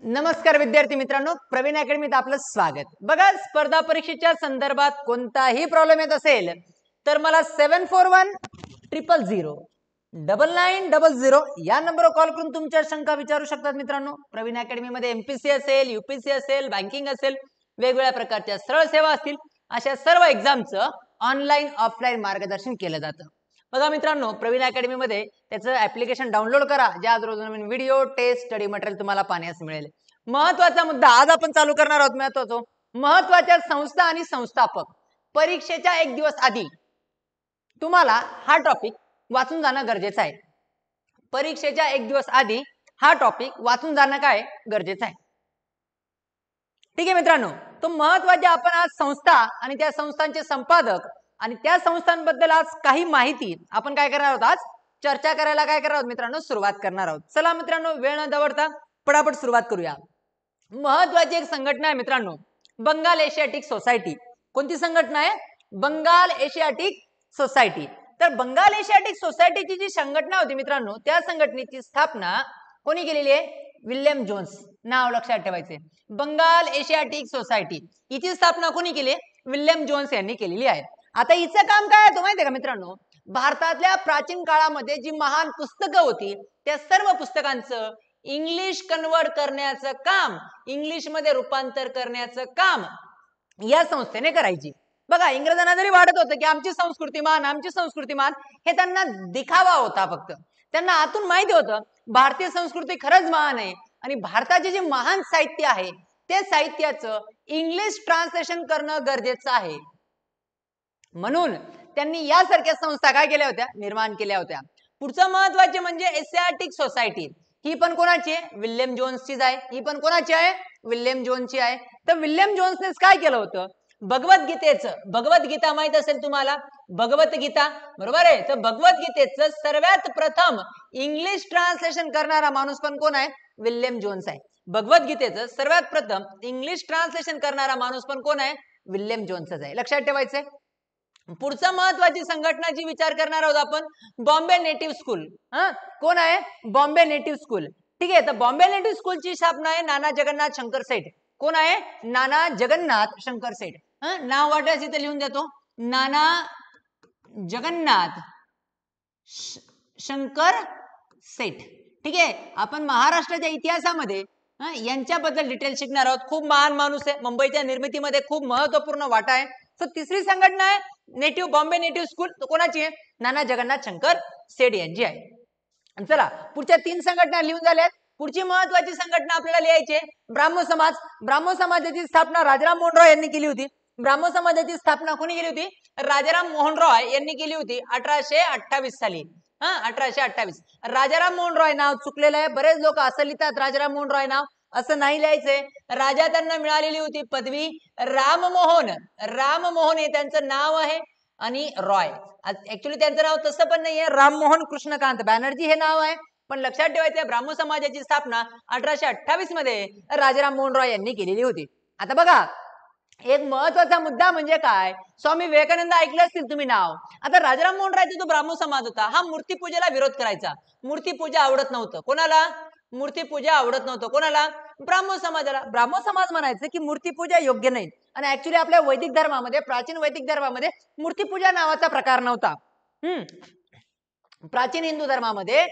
नमस्कार विद्यार्थी मित्रांनो, प्रवीण अकॅडमीत आपलं स्वागत. बघा, स्पर्धा परीक्षेच्या संदर्भात कोणताही प्रॉब्लेम येत असेल तर मला 7410009900 या नंबरवर कॉल करून तुमच्या शंका विचारू शकतात. मित्रांनो, प्रवीण अकॅडमी मध्ये एमपीसी असेल, यूपीसी असेल, बँकिंग असेल, वेगवेगळ्या प्रकारच्या सरळ सेवा असतील, अशा सर्व एक्झामचं ऑनलाईन ऑफलाईन मार्गदर्शन केलं जातं. बघा मित्रांनो, प्रवीण अकॅडमी मध्ये त्याचं ऍप्लिकेशन डाउनलोड करा, ज्या रोज नवीन व्हिडिओ, टेस्ट, स्टडी मटेरियल तुम्हाला पाहण्यास मिळेल. महत्वाचा मुद्दा आज आपण चालू करणार आहोत. महत्वाच्या संस्था आणि संस्थापक. परीक्षेच्या एक दिवस आधी तुम्हाला हा टॉपिक वाचून जाणं गरजेचं आहे. परीक्षेच्या एक दिवस आधी हा टॉपिक वाचून जाणं काय गरजेचं आहे. ठीक आहे मित्रांनो, तो महत्वाचे आपण आज संस्था आणि त्या संस्थांचे संपादक आणि त्या संस्थांबद्दल आज काही माहिती आपण काय करणार आहोत, आज चर्चा करायला काय करणार आहोत मित्रांनो, सुरुवात करणार आहोत. चला मित्रांनो, वेळ न दवडता पटापट सुरुवात करूया. महत्वाची एक संघटना आहे मित्रांनो, बंगाल एशियाटिक सोसायटी. कोणती संघटना आहे? Bengal Asiatic society. तर बंगाल एशियाटिक सोसायटीची जी संघटना होती मित्रांनो, त्या संघटनेची स्थापना कोणी केलेली आहे? William Johne's. नाव लक्षात ठेवायचे, बंगाल एशियाटिक सोसायटी. हिची स्थापना कोणी केली? विल्यम जोन्स यांनी केलेली आहे. आता हिचं काम काय आहे तो माहिती आहे का मित्रांनो? भारतातल्या प्राचीन काळामध्ये जी महान पुस्तकं होती त्या सर्व पुस्तकांचं इंग्लिश कन्वर्ट करण्याचं काम, इंग्लिश मध्ये रूपांतर करण्याचं काम या संस्थेने करायची. बघा, इंग्रजांना जरी वाटत होतं की आमची संस्कृती मान, आमची संस्कृती मान, हे त्यांना दिखावा होता. फक्त त्यांना आतून माहिती होतं भारतीय संस्कृती खरंच महान आहे आणि भारताचे जे महान साहित्य आहे ते साहित्याचं इंग्लिश ट्रान्सलेशन करणं गरजेचं आहे. म्हणून त्यांनी यासारख्या संस्था काय केल्या होत्या? निर्माण केल्या होत्या. पुढचं महत्वाचे म्हणजे एशियाटिक सोसायटी. ही पण कोणाची आहे? विल्यम जोन्सचीच आहे. ही पण कोणाची आहे? विल्यम जोन्सची आहे. तर विल्यम जोन्सनेच काय केलं होतं? भगवद्गीतेचं, भगवद्गीता माहित असेल तुम्हाला, भगवद्गीता बरोबर आहे. तर भगवद्गीतेचं सर्वात प्रथम इंग्लिश ट्रान्सलेशन करणारा माणूस पण कोण आहे? विल्यम जोन्स आहे. भगवद्गीतेचं सर्वात प्रथम इंग्लिश ट्रान्सलेशन करणारा माणूस पण कोण आहे? विल्यम जोन्सच आहे. लक्षात ठेवायचंय. पुढचा महत्वाची संघटना जी विचार करणार आहोत आपण, बॉम्बे नेटिव्ह स्कूल. कोण आहे? Bombay native school. ठीक आहे. तर बॉम्बे नेटिव्ह स्कूलची स्थापना आहे नाना जगन्नाथ शंकर सेठ. कोण आहे? नाना जगन्नाथ शंकर सेठ. नाव वाटल्यास इथे लिहून देतो, नाना जगन्नाथ शंकर सेठ. ठीक आहे. आपण महाराष्ट्राच्या इतिहासामध्ये यांच्याबद्दल डिटेल शिकणार आहोत. खूप महान माणूस आहे, मुंबईच्या निर्मितीमध्ये खूप महत्वपूर्ण वाटा आहे. तर तिसरी संघटना आहे नेटिव्ह, बॉम्बे नेटिव्ह स्कूल. कोणाची आहे? नाना जगन्नाथ शंकर सेठ यांची आहे. चला, पुढच्या तीन संघटना लिहून झाल्यात. पुढची महत्वाची संघटना आपल्याला लिहायची आहे ब्राह्मो समाज. ब्राह्मो समाजाची स्थापना राजाराम मोहन रॉय यांनी केली होती. ब्राह्मो समाजाची स्थापना कोणी केली होती? राजाराम मोहन रॉय यांनी केली होती 1828 साली. 1828. राजाराम मोहन रॉय नाव चुकलेलं आहे. बरेच लोक असं लिहितात राजाराम मोहन रॉय नाव, असं नाही लिहायचंय. राजा त्यांना मिळालेली होती पदवी राममोहन. राममोहन हे त्यांचं नाव आहे आणि रॉय ऍक्च्युली त्यांचं नाव तसं पण नाहीये, राममोहन कृष्णकांत बॅनर्जी हे नाव आहे. पण लक्षात ठेवायचं, ब्राह्मो समाजाची स्थापना 1828 मध्ये राजाराम मोहन रॉय यांनी केलेली होती. आता बघा, एक महत्वाचा मुद्दा म्हणजे काय, स्वामी विवेकानंद ऐकलं असतील तुम्ही नाव. आता राजाराम मोहन रायचा जो ब्राह्मो समाज होता हा मूर्तीपूजेला विरोध करायचा. मूर्तीपूजा आवडत नव्हतं. कोणाला? मूर्तीपूजा आवडत नव्हतं. कोणाला? ब्राह्मो समाजाला. ब्राह्मो समाज म्हणायचं की मूर्तीपूजा योग्य नाही. आणि ऍक्च्युली आपल्या वैदिक धर्मामध्ये, प्राचीन वैदिक धर्मामध्ये मूर्तीपूजा नावाचा प्रकार नव्हता. प्राचीन हिंदू धर्मामध्ये,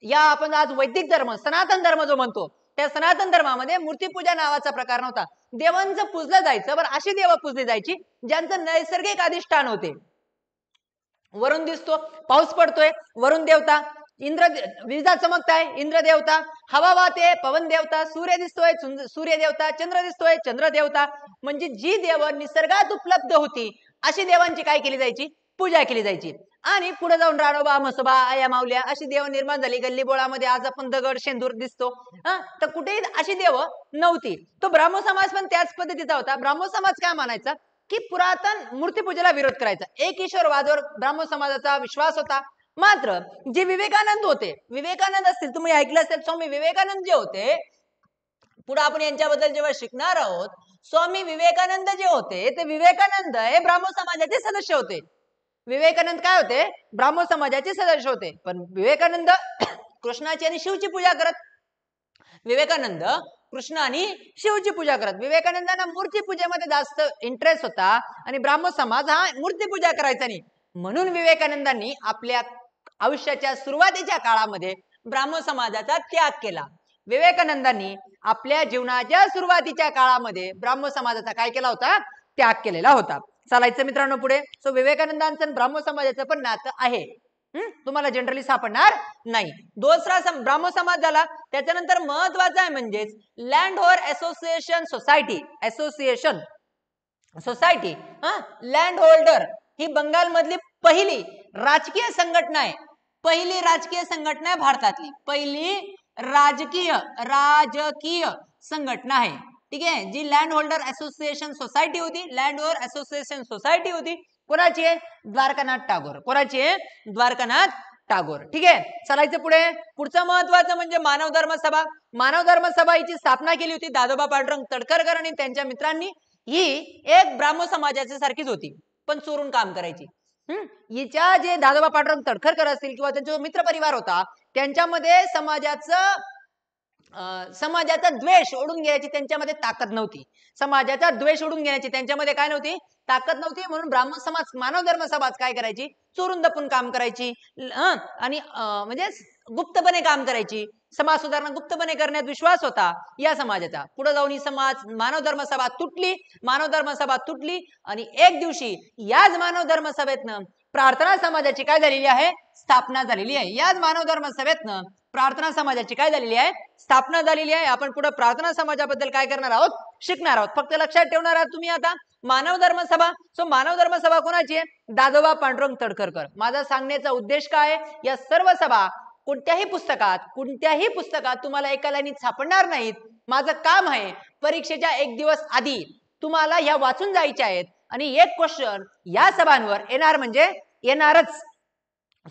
या आपण आज वैदिक धर्म, सनातन धर्म जो म्हणतो, त्या सनातन धर्मामध्ये मूर्तीपूजा नावाचा प्रकार नव्हता. देवांचं पूजलं जायचं, बरं अशी देव पूजली जायची ज्यांचं नैसर्गिक अधिष्ठान होते. वरून दिसतो, पाऊस पडतोय, वरुण देवता. इंद्र, विजा चमकताय, इंद्र देवता. हवा वाहते, पवन देवता. सूर्य दिसतोय, सूर्य देवता. चंद्र दिसतोय, चंद्र देवता. म्हणजे जी देव निसर्गात उपलब्ध होती अशी देवांची काय केली जायची? पूजा केली जायची. आणि पुढे जाऊन राणोबा, म्हसोबा, आया, माऊल्या अशी देव निर्माण झाली. गल्ली बोळामध्ये आज आपण दगड, शेंदूर दिसतो. तर कुठेही अशी देव नव्हती. तो ब्राह्मो समाज पण त्याच पद्धतीचा होता. ब्राह्मो समाज काय मानायचा की पुरातन मूर्तीपूजेला विरोध करायचा. एक ईश्वरवादावर ब्राह्मो समाजाचा विश्वास होता. मात्र जे विवेकानंद होते, विवेकानंद असतील तुम्ही ऐकलं असेल, स्वामी विवेकानंद जे होते, पुढे आपण यांच्याबद्दल जेव्हा शिकणार आहोत, स्वामी विवेकानंद जे होते ते विवेकानंद हे ब्राह्मो समाजाचे सदस्य होते. विवेकानंद काय होते? ब्राह्मो समाजाचे सदस्य होते. पण विवेकानंद कृष्णाची आणि शिवची पूजा करत. विवेकानंद कृष्ण आणि शिवची पूजा करत. विवेकानंदांना मूर्ती पूजेमध्ये जास्त इंटरेस्ट होता आणि ब्राह्मो समाज हा मूर्ती पूजा करायचा नाही. म्हणून विवेकानंदांनी आपल्या आयुष्याच्या सुरुवातीच्या काळामध्ये ब्राह्मो समाजाचा त्याग केला. विवेकानंदांनी आपल्या जीवनाच्या सुरुवातीच्या काळामध्ये ब्राह्मो समाजाचा काय केला होता? त्याग केलेला होता. चालायचं मित्रांनो पुढे. सो विवेकानंदांचं ब्राह्मो समाजाचं पण नातं आहे. तुम्हाला जनरली सापडणार नाही. दुसरा ब्राह्मो समाज झाला. त्याच्यानंतर महत्वाचा आहे म्हणजेच Land Holder Association Society Land Holder ही बंगाल मधली पहिली राजकीय संघटना आहे. पहिली राजकीय संघटना आहे भारतातली. पहिली राजकीय संघटना आहे. ठीक आहे. जी लँड होल्डर असोसिएशन सोसायटी होती, लँड होल्डर असोसिएशन सोसायटी होती. कोणाची आहे? द्वारकानाथ टागोर. कोणाची आहे? द्वारकानाथ टागोर. ठीक आहे. चालायचं पुढे. पुढचं महत्वाचं म्हणजे मानव धर्म सभा. मानव धर्म सभा हिची स्थापना केली होती दादोबा पांडुरंग तडकरकर आणि त्यांच्या मित्रांनी. ही एक ब्राह्मो समाजाच्या सारखीच होती, पण चोरून काम करायची. हिच्या जे दादोबा पांडुरंग तडकरकर असतील किंवा त्यांचा जो मित्र परिवार होता त्यांच्यामध्ये समाजाचा द्वेष ओढून घेण्याची त्यांच्यामध्ये ताकद नव्हती. समाजाचा द्वेष ओढून घेण्याची त्यांच्यामध्ये काय नव्हती? ताकद नव्हती. म्हणून ब्राह्मण समाज, मानव धर्म समाज काय करायची? चोरून दपून काम करायची आणि म्हणजे गुप्तपणे काम करायची. समाज सुधारणा गुप्तपणे करण्यात विश्वास होता या समाजाचा. पुढे जाऊन ही मानव धर्म सभा तुटली. मानव धर्म सभा तुटली आणि एक दिवशी याच मानव धर्म सभेतनं प्रार्थना समाजाची काय झालेली आहे? स्थापना झालेली आहे. याच मानव धर्म सभेतनं प्रार्थना समाजाची काय झालेली आहे? स्थापना झालेली आहे. आपण पुढे प्रार्थना समाजाबद्दल काय करणार आहोत? शिकणार आहोत. फक्त लक्षात ठेवणार आहात तुम्ही आता मानव धर्म सभा. सो मानव धर्म सभा कोणाची आहे? दादोबा पांडुरंग तडकरकर. माझा सांगण्याचा उद्देश काय? या सर्व सभा कोणत्याही पुस्तकात तुम्हाला एका लाईनीत सापडणार नाहीत. माझं काम आहे परीक्षेच्या एक दिवस आधी तुम्हाला ह्या वाचून जायच्या आहेत आणि एक क्वेश्चन या सभांवर येणार म्हणजे येणारच.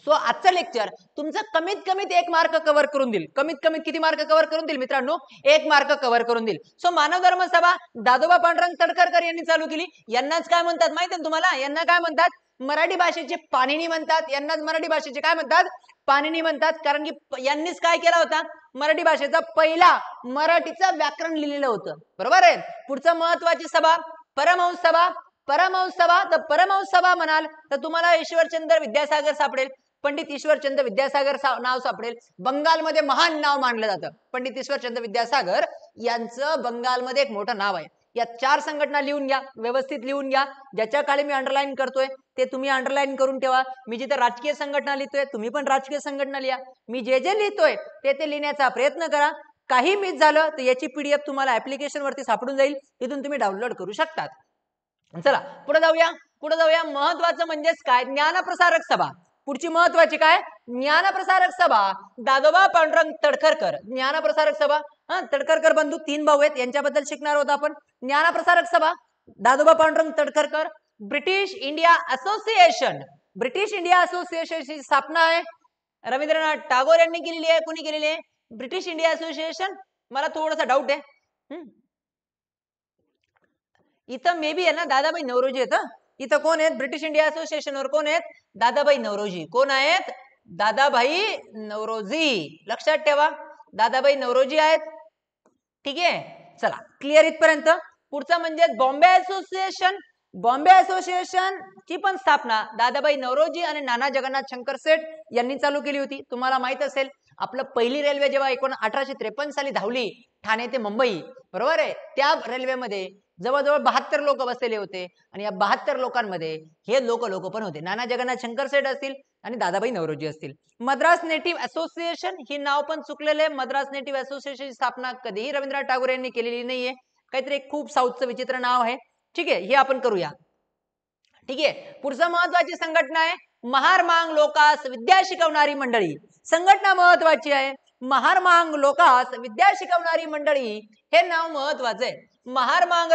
सो आजचं लेक्चर तुमचं कमीत कमीत 1 मार्क कव्हर करून देईल. कमीत कमीत किती मार्क कव्हर करून देईल मित्रांनो? 1 मार्क कव्हर करून देईल. सो मानव धर्म सभा दादोबा पांडुरंग तडकरकर यांनी चालू केली. यांनाच काय म्हणतात माहिती आहे तुम्हाला? यांना काय म्हणतात? मराठी भाषेचे पाणिनी म्हणतात. यांनाच मराठी भाषेचे काय म्हणतात? पाणिनी म्हणतात. कारण की यांनीच काय केला होता? मराठी भाषेचा पहिला मराठीचं व्याकरण लिहिलेलं होतं. बरोबर आहे. पुढचं महत्वाची सभा परमहंस सभा. तर परमहंस सभा म्हणाल तर तुम्हाला ईश्वरचंद्र विद्यासागर सापडेल. पंडित ईश्वरचंद्र विद्यासागर नाव सापडेल. बंगालमध्ये महान नाव मानलं जातं. पंडित ईश्वरचंद्र विद्यासागर यांचं बंगालमध्ये एक मोठं नाव आहे. या 4 संघटना लिहून घ्या, व्यवस्थित लिहून घ्या. ज्याच्या खाली मी अंडरलाईन करतोय ते तुम्ही अंडरलाईन करून ठेवा. मी जिथे राजकीय संघटना लिहितोय तुम्ही पण राजकीय संघटना लिहा. मी जे लिहितोय ते लिहिण्याचा प्रयत्न करा. काही मिस झालं तर याची PDF तुम्हाला ऍप्लिकेशन वरती सापडून जाईल. तिथून तुम्ही डाउनलोड करू शकतात. चला पुढे जाऊया. महत्वाचं म्हणजेच काय? ज्ञानप्रसारक सभा. पुढची महत्वाची काय? ज्ञानप्रसारक सभा दादोबा पांडुरंग तडकरकर. ज्ञानप्रसारक सभा तडकरकर बंधू 3 भाऊ आहेत. यांच्याबद्दल शिकणार आहोत आपण. ज्ञानप्रसारक सभा दादोबा पांडुरंग तडकरकर. ब्रिटिश इंडिया असोसिएशनची स्थापना आहे रवींद्रनाथ टागोर यांनी केलेली आहे. कोणी केलेली आहे? British India association. मला थोडासा डाऊट आहे. इथं मे बी आहे ना दादाभाई नौरोजी आहेत. इथं कोण आहेत? ब्रिटिश इंडिया असोसिएशनवर कोण आहेत? दादाभाई नौरोजी. कोण आहेत? दादाभाई नौरोजी. लक्षात ठेवा दादाभाई नौरोजी आहेत. ठीक आहे. चला क्लिअर इथपर्यंत. पुढचं म्हणजे बॉम्बे असोसिएशन ची पण स्थापना दादाभाई नौरोजी आणि नाना जगन्नाथ शंकर सेठ यांनी चालू केली होती. तुम्हाला माहित असेल आपलं पहिली रेल्वे जेव्हा 1853 साली धावली ठाणे ते मुंबई, बरोबर आहे, त्या रेल्वेमध्ये जवळजवळ 72 लोक बसलेले होते आणि या 72 लोकांमध्ये हे लोक पण होते. नाना जगन्नाथ शंकर सेठ असतील आणि दादाभाई नौरोजी असतील. मद्रास नेटिव्ह असोसिएशन ही नाव पण चुकलेलं आहे. मद्रास नेटिव्ह असोसिएशनची स्थापना कधीही रवींद्रनाथ टागोर यांनी केलेली नाहीये. काहीतरी खूप साऊथचं विचित्र नाव आहे. ठीक आहे, हे आपण करूया. ठीक आहे. पुढचं महत्वाची संघटना आहे महार मांग लोकास विद्या शिकवणारी मंडळी. संघटना महत्वाची आहे. महार मांग लोकास विद्या शिकवणारी मंडळी हे नाव महत्वाचं आहे. महार मांग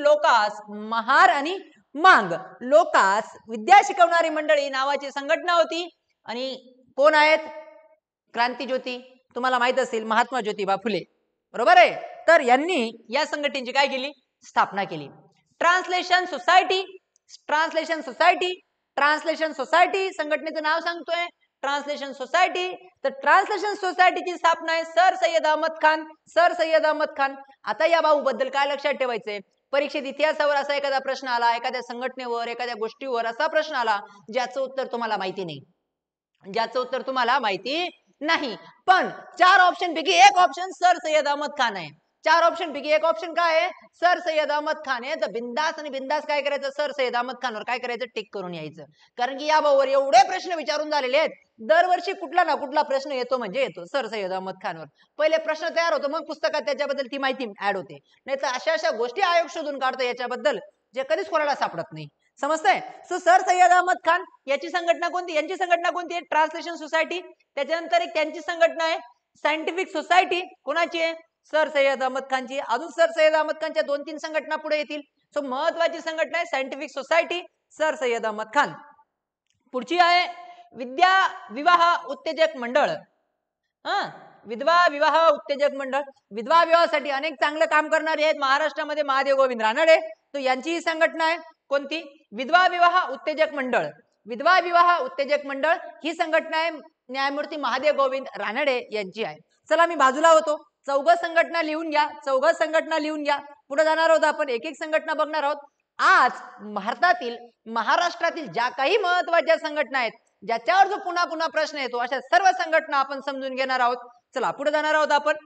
लोकास, महार आणि मांग लोकास विद्या शिकवणारी मंडळी नावाची संघटना होती. आणि कोण आहेत? क्रांतिज्योती. तुम्हाला माहित असेल महात्मा ज्योतिबा फुले, बरोबर आहे. तर यांनी या संघटनेची काय केली? स्थापना केली. ट्रान्सलेशन सोसायटी संघटनेचं नाव सांगतोय. ट्रान्सलेशन सोसायटी तर ट्रान्सलेशन सोसायटीची स्थापना आहे सर सय्यद अहमद खान. सर सय्यद अहमद खान. आता या भाऊ बद्दल काय लक्षात ठेवायचंय, परीक्षेत इतिहासावर असा एखादा प्रश्न आला, एखाद्या संघटनेवर, एखाद्या गोष्टीवर असा प्रश्न आला ज्याचं उत्तर तुम्हाला माहिती नाही, ज्याचं उत्तर तुम्हाला माहिती नाही, पण 4 ऑप्शन पैकी एक ऑप्शन सर सय्यद अहमद खान आहे. 4 ऑप्शन पैकी एक ऑप्शन काय आहे, सर सय्यद अहमद खान आहे. तर बिंदास आणि बिंदास काय करायचं, सर सय्यद अहमद खानवर काय करायचं, टिक करून यायचं. कारण की या भाऊवर एवढे प्रश्न विचारून झालेले आहेत, दरवर्षी कुठला ना कुठला प्रश्न येतो म्हणजे येतो सर सय्यद अहमद खानवर. पहिले प्रश्न तयार होतो, मग पुस्तकात त्याच्याबद्दल ती माहिती ऍड होते. नाही तर अशा अशा गोष्टी आयोग शोधून काढतो याच्याबद्दल जे कधीच कोणाला सापडत नाही. समजतंय. सो सर सय्यद अहमद खान याची संघटना कोणती, यांची संघटना कोणती आहे, ट्रान्सलेशन सोसायटी. त्याच्यानंतर एक त्यांची संघटना आहे सायंटिफिक सोसायटी. कोणाची आहे, सर सय्यद अहमद खानची. अजून सर सय्यद अहमद खानच्या 2-3 संघटना पुढे येतील. सो महत्वाची संघटना आहे scientific society, sir Syed Ahmad Khan. पुढची आहे विद्या विवाह उत्तेजक मंडळ. विधवा विवाह उत्तेजक मंडळ. विधवा विवाहासाठी अनेक चांगलं काम करणारे आहेत महाराष्ट्रामध्ये महादेव गोविंद रानडे. तो यांची ही संघटना आहे कोणती, विधवा विवाह उत्तेजक मंडळ. विधवा विवाह उत्तेजक मंडळ ही संघटना आहे न्यायमूर्ती महादेव गोविंद रानडे यांची आहे. चला मी बाजूला होतो. चौघ संघटना लिहून घ्या, चौघ संघटना लिहून घ्या. पुढे जाणार आहोत आपण, एक एक संघटना बघणार आहोत. आज भारतातील महाराष्ट्रातील ज्या काही महत्वाच्या संघटना आहेत ज्याच्यावर जो पुन्हा पुन्हा प्रश्न येतो अशा सर्व संघटना आपण समजून घेणार आहोत. चला पुढे जाणार आहोत आपण,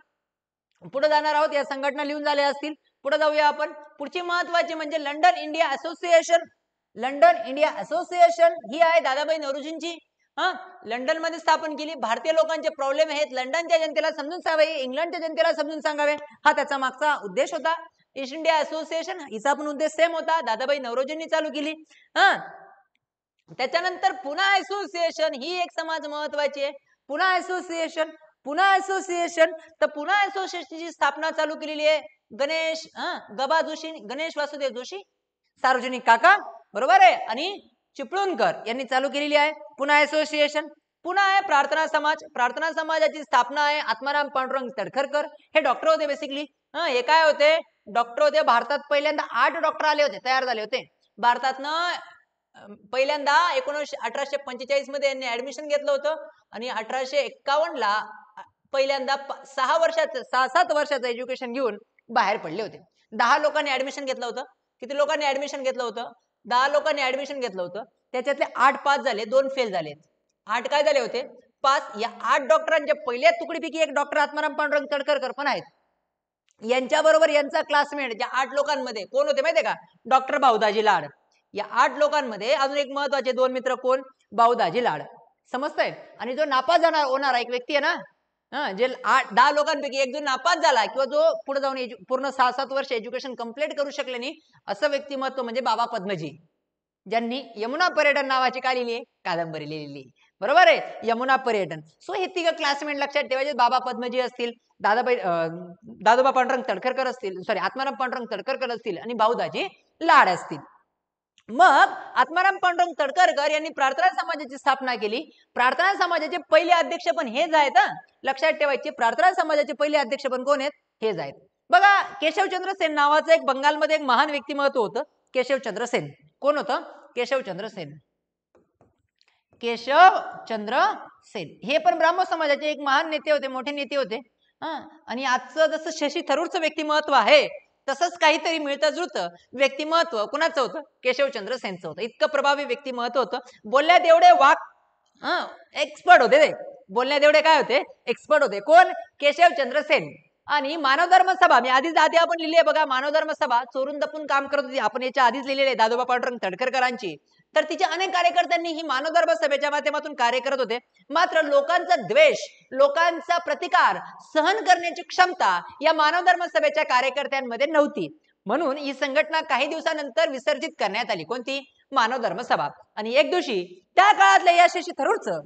पुढे जाणार आहोत. या संघटना लिहून झाल्या असतील, पुढे जाऊया आपण. पुढची महत्वाची म्हणजे London India Association. London India Association ही आहे दादाभाई नौरोजींची. लंडन मध्ये स्थापन केली. भारतीय लोकांचे प्रॉब्लेम आहेत लंडनच्या जनतेला समजून सांगावे, इंग्लंडच्या जनतेला समजून सांगावे, हा त्याचा मागचा उद्देश होता. ईस्ट इंडिया असोसिएशन हिचा पण उद्देश सेम होता, दादाभाई नौरोजींनी चालू केली. त्याच्यानंतर पुणा असोसिएशन ही एक समाज महत्वाची आहे. Poona association, Poona association. तर पुणा असोसिएशनची स्थापना चालू केलेली आहे गणेश गबा जोशी, गणेश वासुदेव जोशी, सार्वजनिक काका, बरोबर आहे, आणि चिपळूणकर यांनी चालू केलेली आहे पुणा असोसिएशन. पुन्हा आहे प्रार्थना समाज. प्रार्थना समाजाची स्थापना आहे आत्माराम पांडुरंग तडखरकर. हे डॉक्टर होते बेसिकली. हे काय होते, डॉक्टर होते. भारतात पहिल्यांदा 8 डॉक्टर आले होते, तयार झाले होते भारतातनं. पहिल्यांदा 1845 मध्ये यांनी ऍडमिशन घेतलं होतं आणि 1851 ला पहिल्यांदा 6-7 वर्षाचं एज्युकेशन घेऊन बाहेर पडले होते. 10 लोकांनी ऍडमिशन घेतलं होतं. किती लोकांनी ऍडमिशन घेतलं होतं, 10 लोकांनी ऍडमिशन घेतलं होतं. त्याच्यातले 8 पास झाले, 2 फेल झालेत. 8 काय झाले होते, पास. या 8 डॉक्टरांच्या पहिल्या तुकडीपैकी एक डॉक्टर आत्माराम पांडुरंग तडखरकर पण आहेत. यांच्याबरोबर यांचा क्लासमेट ज्या 8 लोकांमध्ये कोण होते माहितीये का, डॉक्टर भाऊदाजी लाड. या 8 लोकांमध्ये अजून एक महत्वाचे 2 मित्र कोण, भाऊदाजी लाड. समजतंय. आणि जो नापास होणारा एक व्यक्ती आहे ना, जे 8-10 लोकांपैकी एक जो नापास झाला किंवा जो पुढे जाऊन पूर्ण 6-7 वर्ष एज्युकेशन कंप्लीट करू शकले नाही, असं व्यक्तिमत्व म्हणजे बाबा पद्मजी, ज्यांनी यमुना पर्यटन नावाची काय लिहिली, कादंबरी लिहिलेली. बरोबर आहे, यमुना पर्यटन. सो हे 3 क्लासमेट लक्षात ठेवायचे. बाबा पद्मजी असतील, दादोबा पांडुरंग तडखरकर असतील, सॉरी आत्माराम पांडुरंग तडखरकर असतील आणि भाऊदाजी लाड असतील. मग आत्माराम पांडुरंग तडखरकर यांनी प्रार्थना समाजाची स्थापना केली. प्रार्थना समाजाचे पहिले अध्यक्ष पण हेच आहेत. लक्षात ठेवायचे, प्रार्थना समाजाचे पहिले अध्यक्ष पण कोण आहेत, हेच आहेत. बघा, केशवचंद्र सेन नावाचं एक बंगालमध्ये एक महान व्यक्तिमत्व होतं. केशवचंद्र सेन कोण होतं, केशवचंद्र सेन. केशवचंद्र सेन हे पण ब्राह्मण समाजाचे एक महान नेते होते, मोठे नेते होते. आणि आजचं जसं शशी थरूरचं व्यक्तिमत्व आहे तसंच काहीतरी मिळतं जुळतं व्यक्तिमत्व कुणाचं होतं, केशवचंद्र सेनचं होतं. इतकं प्रभावी व्यक्तिमत्व होतं. बोलण्यात एवढे एक्सपर्ट होते ते. बोलण्यात एवढे काय होते, एक्सपर्ट होते. कोण, केशवचंद्र सेन. आणि मानव धर्म सभा मी आधी आपण लिहिली आहे बघा. मानव धर्म सभा चोरून दपून काम करत होती, आपण याच्या आधीच लिहिलेले आहे दादोबा पांडुरंग तडखरकरांची. तर तिच्या अनेक कार्यकर्त्यांनी ही मानव धर्म सभेच्या माध्यमातून कार्य करत होते. मात्र लोकांचा द्वेष, लोकांचा प्रतिकार सहन करण्याची क्षमता या मानव धर्म सभेच्या कार्यकर्त्यांमध्ये नव्हती. म्हणून ही संघटना काही दिवसानंतर विसर्जित करण्यात आली. कोणती, मानव धर्म सभा. आणि एक दिवशी त्या काळातल्या या शशी थरूरचं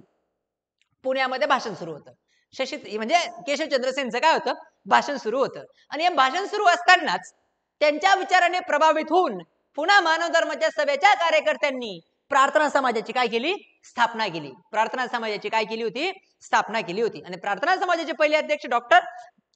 पुण्यामध्ये भाषण सुरू होतं. म्हणजे केशवचंद्र सेनचं काय होतं, भाषण सुरू होतं. आणि हे भाषण सुरू असतानाच त्यांच्या विचाराने प्रभावित होऊन पुन्हा मानव धर्माच्या सभेच्या कार्यकर्त्यांनी प्रार्थना समाजाची काय केली, स्थापना केली. प्रार्थना समाजाची काय केली होती, स्थापना केली होती. आणि प्रार्थना समाजाचे पहिले अध्यक्ष डॉक्टर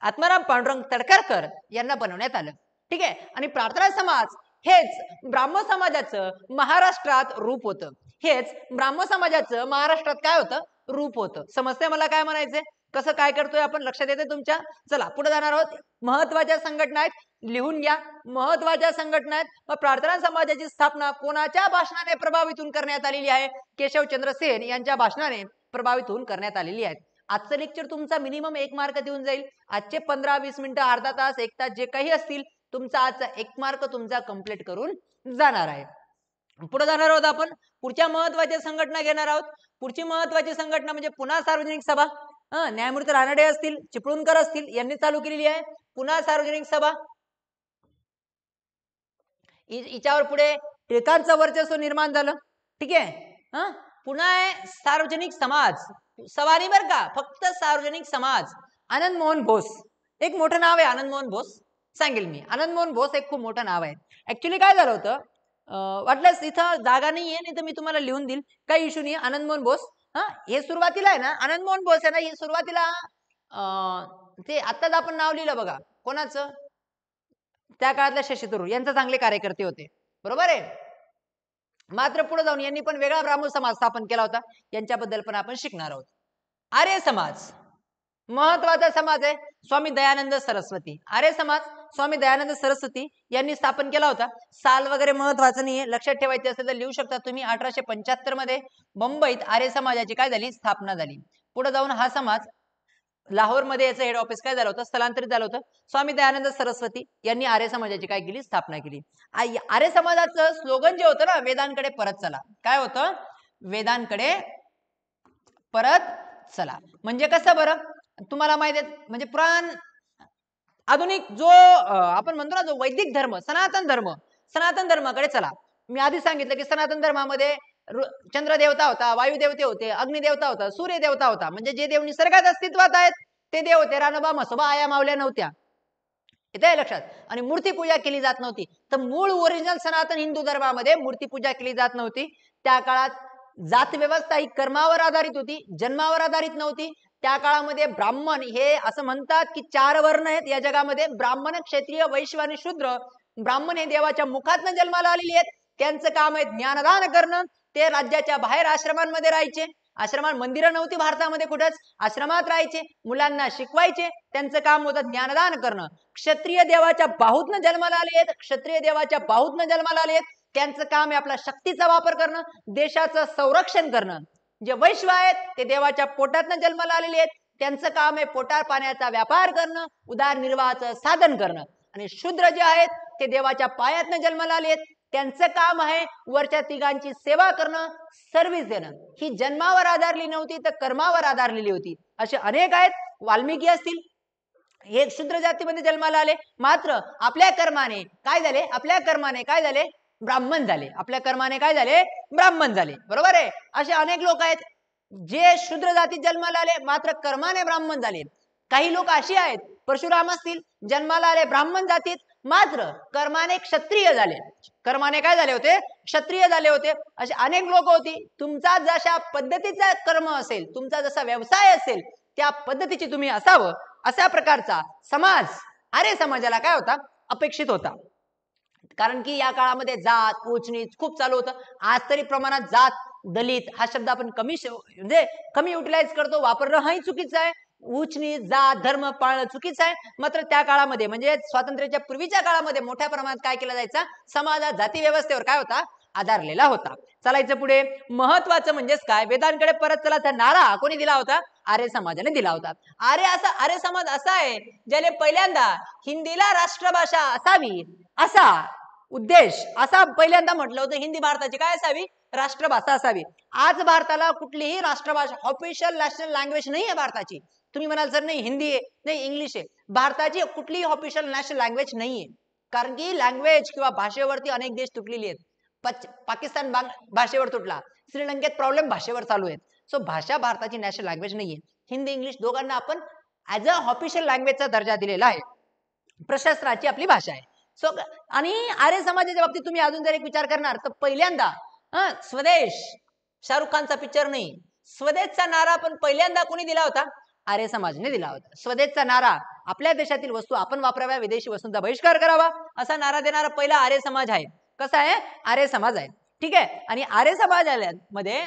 आत्माराम पांडुरंग तडखरकर यांना बनवण्यात आलं. ठीक आहे. आणि प्रार्थना समाज हेच ब्राह्मण समाजाचं महाराष्ट्रात रूप होतं. हेच ब्राह्मण समाजाचं महाराष्ट्रात काय होतं, रूप होतं. समजतंय मला काय म्हणायचंय? कसं काय करतोय आपण, लक्षात येते तुमच्या? चला पुढे जाणार आहोत. महत्वाच्या संघटना आहेत, लिहून घ्या. महत्वाच्या संघटना आहेत. मग प्रार्थना समाजाची स्थापना कोणाच्या भाषणाने प्रभावित होऊन करण्यात आलेली आहे? केशवचंद्र सेन यांच्या भाषणाने प्रभावित होऊन करण्यात आलेली आहे. आजचं लेक्चर तुमचा मिनिमम 1 मार्क देऊन जाईल. आजचे 15-20 मिनिटं, अर्धा तास, 1 तास जे काही असतील, तुमचा आजचा 1 मार्क तुमचा कंप्लीट करून जाणार आहे. पुढे जाणार आहोत आपण. पुढच्या महत्वाच्या संघटना घेणार आहोत. पुढची महत्वाची संघटना म्हणजे पुन्हा सार्वजनिक सभा. न्यायमूर्ती रानडे असतील, चिपळूणकर असतील यांनी चालू केलेली आहे पुन्हा सार्वजनिक सभा. हिच्यावर पुढे टिळकांचं वर्चस्व निर्माण झालं. ठीक आहे. पुन्हा आहे सार्वजनिक समाज. सवारी बर का, फक्त सार्वजनिक समाज. आनंद मोहन बोस एक मोठं नाव आहे. आनंद मोहन बोस सांगेल मी. आनंद मोहन बोस एक खूप मोठं नाव आहे. ऍक्च्युली काय झालं होतं, वाटल्यास इथं जागा नाहीये, नाही तर मी तुम्हाला लिहून देईल, काही इश्यू नाही. आनंद मोहन बोस हे सुरुवातीला आहे ना, आनंद मोहन बोस आहे ना, हे सुरुवातीला ते आत्ताच आपण नाव लिहिलं बघा, कोणाचं, त्या काळातल्या शशी थरूर यांचे चांगले कार्यकर्ते होते, बरोबर आहे. मात्र पुढे जाऊन यांनी पण वेगळा ब्राह्मण समाज स्थापन केला होता. यांच्याबद्दल पण आपण शिकणार आहोत. आर्य समाज महत्वाचा समाज आहे. स्वामी दयानंद सरस्वती. आर्य समाज स्वामी दयानंद सरस्वती यांनी स्थापन केला होता. साल वगैरे महत्वाचं नाहीये, लक्षात ठेवायचे असेल तर लिहू शकता तुम्ही. 1875 मध्ये मुंबईत आर्य समाजाची काय झाली, स्थापना झाली. पुढे जाऊन हा समाज लाहोर मध्ये याचं हेड ऑफिस काय झालं होतं, स्थलांतरित झालं होतं. स्वामी दयानंद सरस्वती यांनी आर्य समाजाची काय केली, स्थापना केली. आर्य समाजाचं स्लोगन जे होतं ना, वेदांकडे परत चला. काय होतं, वेदांकडे परत चला. म्हणजे कसं बरं, तुम्हाला माहिती आहे, म्हणजे पुराण आधुनिक जो आपण म्हणतो ना, जो वैदिक धर्म, सनातन धर्माकडे चला. मी आधी सांगितलं की सनातन धर्मामध्ये चंद्र देवता होता, वायू देवते होते, अग्नि देवता होता, सूर्य देवता होता. म्हणजे जे देव निसर्गात अस्तित्वात आहेत ते देव होते. रानोबा म्हसोबा आया मावल्या नव्हत्या, येते लक्षात. आणि मूर्तीपूजा केली जात नव्हती. तर मूळ ओरिजिनल सनातन हिंदू धर्मामध्ये मूर्तीपूजा केली जात नव्हती. त्या काळात जात व्यवस्था ही कर्मावर आधारित होती, जन्मावर आधारित नव्हती. त्या काळामध्ये ब्राह्मण हे असं म्हणतात की 4 वर्ण आहेत या जगामध्ये, ब्राह्मण, क्षत्रिय, वैश्य आणि शूद्र. ब्राह्मण हे देवाच्या मुखातनं जन्माला आलेले आहेत. त्यांचं काम आहे ज्ञानदान करणं. ते राज्याच्या बाहेर आश्रमांमध्ये राहायचे. आश्रमात मंदिरं नव्हती भारतामध्ये कुठंच, आश्रमात राहायचे, मुलांना शिकवायचे. त्यांचं काम होतं ज्ञानदान करणं. क्षत्रिय देवाच्या बाहूतनं जन्माला आले आहेत, क्षत्रिय देवाच्या बाहूतनं जन्माला आले आहेत. त्यांचं काम आहे आपला शक्तीचा वापर करणं, देशाचं संरक्षण करणं. जे वैश्व आहेत ते देवाच्या पोटातनं जन्माला आलेले आहेत. त्यांचं काम आहे पोटार पाण्याचा व्यापार करणं, उदरनिर्वाहाचं साधन करणं. आणि शूद्र जे आहेत ते देवाच्या पायातनं जन्माला आले आहेत. त्यांचं काम आहे वरच्या तिघांची सेवा करणं, सर्व्हिस देणं. ही जन्मावर आधारली नव्हती तर कर्मावर आधारलेली होती. असे अनेक आहेत. वाल्मिकी असतील, हे शूद्र जातीमध्ये जन्माला आले, मात्र आपल्या कर्माने काय झाले, आपल्या कर्माने काय झाले, ब्राह्मण झाले. आपल्या कर्माने काय झाले, ब्राह्मण झाले, बरोबर आहे. असे अनेक लोक आहेत जे शूद्र जातीत जन्माला आले, मात्र कर्माने ब्राह्मण झाले. काही लोक अशी आहेत, परशुराम असतील, जन्माला आले ब्राह्मण जातीत, मात्र कर्माने क्षत्रिय झाले. कर्माने काय झाले होते, क्षत्रिय झाले होते. असे अनेक लोक होती. तुमचा जशा पद्धतीचा कर्म असेल, तुमचा जसा व्यवसाय असेल, त्या पद्धतीची तुम्ही असावं, अशा प्रकारचा समाज आर्य समाजाला काय होता, अपेक्षित होता. कारण की या काळामध्ये जात, उच्च नीच खूप चालू होतं. आज तरी प्रमाणात जात, दलित हा शब्द आपण म्हणजे कमी युटिलाइज करतो, वापरणं हाही चुकीचं आहे. उच्च नीच, जात, धर्म पाळणं चुकीचं आहे. मात्र त्या काळामध्ये म्हणजे स्वातंत्र्याच्या पूर्वीच्या काळामध्ये मोठ्या प्रमाणात काय केला जायचा, समाज जाती व्यवस्थेवर काय होता, आधारलेला होता. चालायचं पुढे. महत्वाचं म्हणजेच काय, वेदांकडे परत चला, नारा कोणी दिला होता, आर्य समाजाने दिला होता. आर्य समाज असा आहे ज्याने पहिल्यांदा हिंदीला राष्ट्रभाषा असावी असा उद्देश, असा पहिल्यांदा म्हटलं होतं. हिंदी भारताची काय असावी, राष्ट्रभाषा असावी. आज भारताला कुठलीही राष्ट्रभाषा, ऑफिशियल नॅशनल लँग्वेज नाही आहे भारताची. तुम्ही म्हणाल सर नाही हिंदी आहे, नाही इंग्लिश आहे. भारताची कुठलीही ऑफिशियल नॅशनल लँग्वेज नाहीये. कारण की लँग्वेज किंवा भाषेवरती अनेक देश तुटलेले आहेत. पाकिस्तान भाषेवर तुटला, श्रीलंकेत प्रॉब्लेम भाषेवर चालू आहेत. सो भाषा भारताची नॅशनल लँग्वेज नाहीये. हिंदी इंग्लिश दोघांना आपण ऍज अ ऑफिशियल लँग्वेजचा दर्जा दिलेला आहे. प्रशस्त्राची आपली भाषा आहे. सो आणि आर्य समाजाच्या बाबतीत तुम्ही अजून जर एक विचार करणार तर पहिल्यांदा स्वदेश, शाहरुख खानचा पिक्चर नाही, स्वदेशचा नारा पण पहिल्यांदा कोणी दिला होता, आर्य समाजाने दिला होता. स्वदेशचा नारा, आपल्या देशातील वस्तू आपण वापराव्या, विदेशी वस्तूंचा बहिष्कार करावा, असा नारा देणारा पहिला आर्य समाज आहे. कसा आहे, आर्य समाज आहे. ठीक आहे. आणि आर्य समाजामध्ये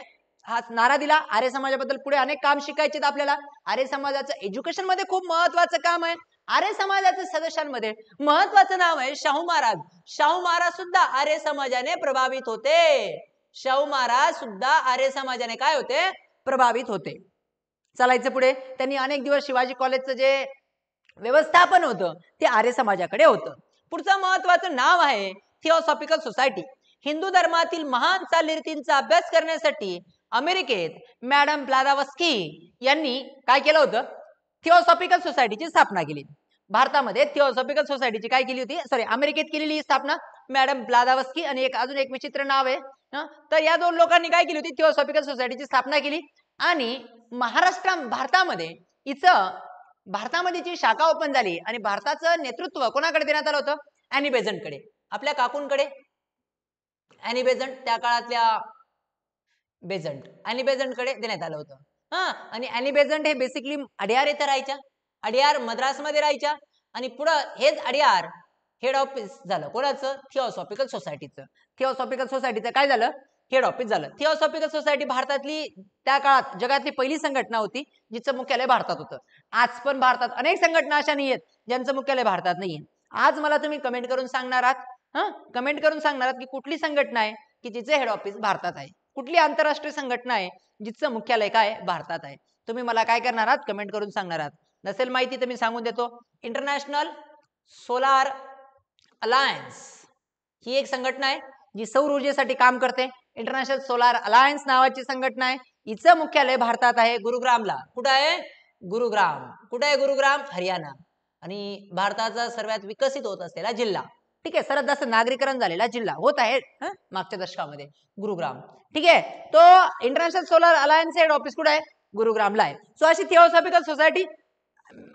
हा नारा दिला. आर्य समाजाबद्दल पुढे अनेक काम शिकायचे आपल्याला. आर्य समाजाचं एज्युकेशन मध्ये खूप महत्वाचं काम आहे. आर्य समाजाच्या सदस्यांमध्ये महत्वाचं नाव आहे शाहू महाराज. शाहू महाराज सुद्धा आर्य समाजाने प्रभावित होते. शाहू महाराज सुद्धा आर्य समाजाने काय होते, प्रभावित होते. चालायचं पुढे. त्यांनी अनेक दिवस शिवाजी कॉलेजचं जे व्यवस्थापन होतं ते आर्य समाजाकडे होतं. पुढचं महत्वाचं नाव आहे थिओसॉफिकल सोसायटी. हिंदू धर्मातील महान चालीरीतींचा अभ्यास करण्यासाठी अमेरिकेत मॅडम ब्लादावस्की यांनी काय केलं होतं, थिओसॉफिकल सोसायटीची स्थापना केली. भारतामध्ये थिओसॉफिकल सोसायटीची काय केली होती, सॉरी अमेरिकेत केलेली स्थापना मॅडम ब्लादावस्की आणि अजून एक विचित्र नाव आहे. तर या दोन लोकांनी काय केली होती, थिओसॉफिकल सोसायटीची स्थापना केली. आणि भारतामध्ये भारतामध्ये जी शाखा ओपन झाली आणि भारताचं नेतृत्व कोणाकडे देण्यात आलं होतं, ॲनी बेझंटकडे, आपल्या काकूंकडे. ॲनी बेझंट, त्या काळातल्या ॲनी बेझंटकडे देण्यात आलं होतं. आणि ॲनी बेझंट हे बेसिकली अडियार येथे राहायच्या. अडियार मद्रासमध्ये राहायच्या. आणि पुढं हेच अडियार हेड ऑफिस झालं कोणाचं, थिओसॉफिकल सोसायटीचं. थिओसॉफिकल सोसायटीचं काय झालं, हेड ऑफिस झालं. थिओसॉफिकल सोसायटी भारतातली त्या काळात जगातली पहिली संघटना होती जिचं मुख्यालय भारतात होतं. आज पण भारतात अनेक संघटना अशा नाही आहेत ज्यांचं मुख्यालय भारतात नाहीये. आज मला तुम्ही कमेंट करून सांगणार आहात, कमेंट करून सांगणार आहात की कुठली संघटना आहे की जिचं हेड ऑफिस भारतात आहे, कुठली आंतरराष्ट्रीय संघटना आहे जिचं मुख्यालय काय भारतात आहे. तुम्ही मला काय करणार आहात, कमेंट करून सांगणार आहात. नसेल माहिती तर मी सांगून देतो. इंटरनॅशनल सोलार अलायन्स ही एक संघटना आहे जी सौर ऊर्जेसाठी काम करते. इंटरनॅशनल सोलार अलायन्स नावाची संघटना आहे. हिचं मुख्यालय भारतात आहे, गुरुग्रामला. कुठं आहे, गुरुग्राम. कुठे आहे गुरुग्राम, हरियाणा. आणि भारताचा सर्वात विकसित होत असलेला जिल्हा, ठीक आहे, सर्वात जास्त नागरीकरण झालेला जिल्हा होत आहे मागच्या दशकामध्ये, गुरुग्राम. ठीक आहे. तो international solar alliance head office कुठे आहे, गुरुग्रामला आहे. सो अशी थिओसॉफिकल सोसायटी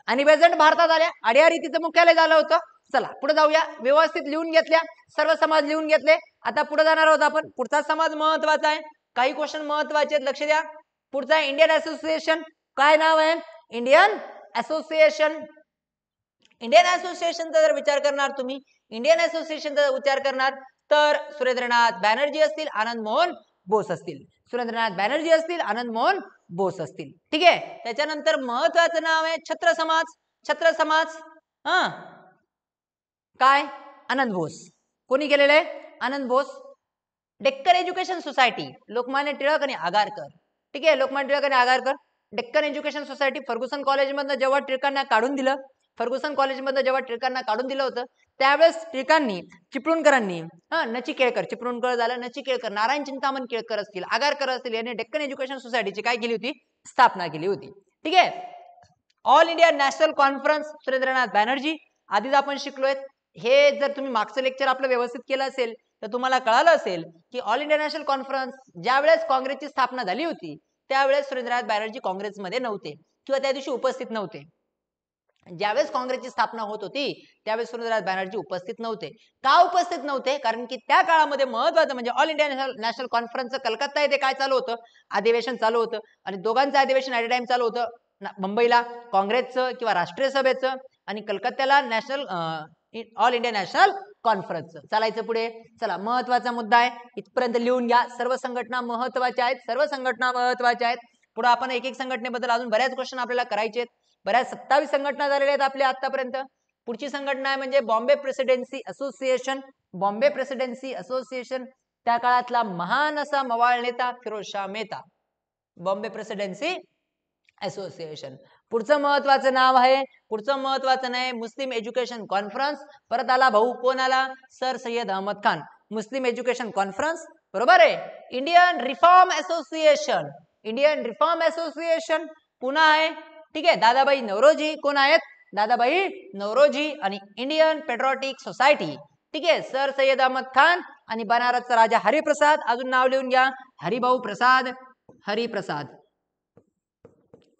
आणि बेझंट भारतात आल्या. अडियार तिचं मुख्यालय झालं होतं. चला पुढे जाऊया. व्यवस्थित लिहून घेतल्या, सर्व समाज लिहून घेतले. आता पुढे जाणार आहोत आपण. पुढचा समाज महत्वाचा आहे, काही क्वेश्चन महत्वाचे आहेत, लक्ष द्या. पुढचा इंडियन असोसिएशन. काय नाव आहे, इंडियन असोसिएशन. इंडियन असोसिएशनचा जर विचार करणार तुम्ही, इंडियन असोसिएशनचा विचार करणार तर सुरेंद्रनाथ बॅनर्जी असतील, आनंद मोहन बोस असतील. सुरेंद्रनाथ बॅनर्जी असतील, आनंद मोहन बोस असतील. ठीक आहे. त्याच्यानंतर महत्वाचं नाव आहे छत्र समाज. छत्र समाज काय, आनंद बोस. कोणी केलेलं आहे, आनंद बोस. डेक्कन एज्युकेशन सोसायटी, लोकमान्य टिळक आणि आगारकर. ठीक आहे, लोकमान्य टिळक आणि Agarkar. Deccan education society Fergusson कॉलेजमधनं जेव्हा टिळकांना काढून दिलं, फर्ग्युसन कॉलेजमधनं जेव्हा टिळकांना काढून दिलं होतं त्यावेळेस टिळकांनी, चिपळूणकरांनी, नचिकेळकर, चिपळूणकर झालं, नचिकेळकर, नारायण चिंतामण केळकर असतील, आगारकर असतील, यांनी डेक्कन एज्युकेशन सोसायटीची काय केली होती, स्थापना केली होती. ठीक आहे. All India national conference, Surendranath Banerjee. आधीच आपण शिकलोय. हे जर तुम्ही मागचं लेक्चर आपलं व्यवस्थित केलं असेल तर तुम्हाला कळालं असेल की ऑल इंडिया नॅशनल कॉन्फरन्स ज्यावेळेस काँग्रेसची स्थापना झाली होती त्यावेळेस सुरेंद्रनाथ बॅनर्जी काँग्रेसमध्ये नव्हते किंवा त्या दिवशी उपस्थित नव्हते. ज्यावेळेस काँग्रेसची स्थापना होत होती त्यावेळेस सुरेंद्रनाथ बॅनर्जी उपस्थित नव्हते. का उपस्थित नव्हते, कारण की त्या काळामध्ये महत्वाचं म्हणजे ऑल इंडिया नॅशनल कॉन्फरन्सचं कलकत्ता येथे काय चालू होतं, अधिवेशन चालू होतं. आणि दोघांचं अधिवेशन ॲट अ टाइम चालू होतं. मुंबईला काँग्रेसचं किंवा राष्ट्रीय सभेचं आणि कलकत्त्याला नॅशनल ऑल इंडिया नॅशनल कॉन्फरन्सचं. चालायचं पुढे. चला, महत्वाचा मुद्दा आहे, इथपर्यंत लिहून घ्या. सर्व संघटना महत्वाच्या आहेत, सर्व संघटना महत्वाच्या आहेत. पुढे आपण एक एक संघटनेबद्दल अजून बऱ्याच क्वेश्चन आपल्याला करायचे आहेत. बऱ्याच 27 संघटना झालेल्या आहेत आपल्या आतापर्यंत. पुढची संघटना आहे म्हणजे Bombay Presidency Association. Bombay Presidency Association, त्या काळातला महान असा मवाळ नेता Pherozeshah Mehta. Bombay Presidency Association. पुढचं महत्वाचं नाव आहे, पुढचं महत्वाचं नाही, मुस्लिम एज्युकेशन कॉन्फरन्स. परत आला भाऊ, कोण आला, सर सय्यद अहमद खान. मुस्लिम एज्युकेशन कॉन्फरन्स, बरोबर आहे. Indian reform association, Indian reform association पुन्हा आहे. ठीक आहे. दादाबाई नौरोजी कोण आहेत, दादाबाई नौरोजी. आणि इंडियन पेट्रोटिक सोसायटी, ठीक आहे, सर सय्यद अहमद खान आणि बनारसचा राजा हरिप्रसाद. अजून नाव लिहून घ्या, हरिभाऊ प्रसाद, हरिप्रसाद.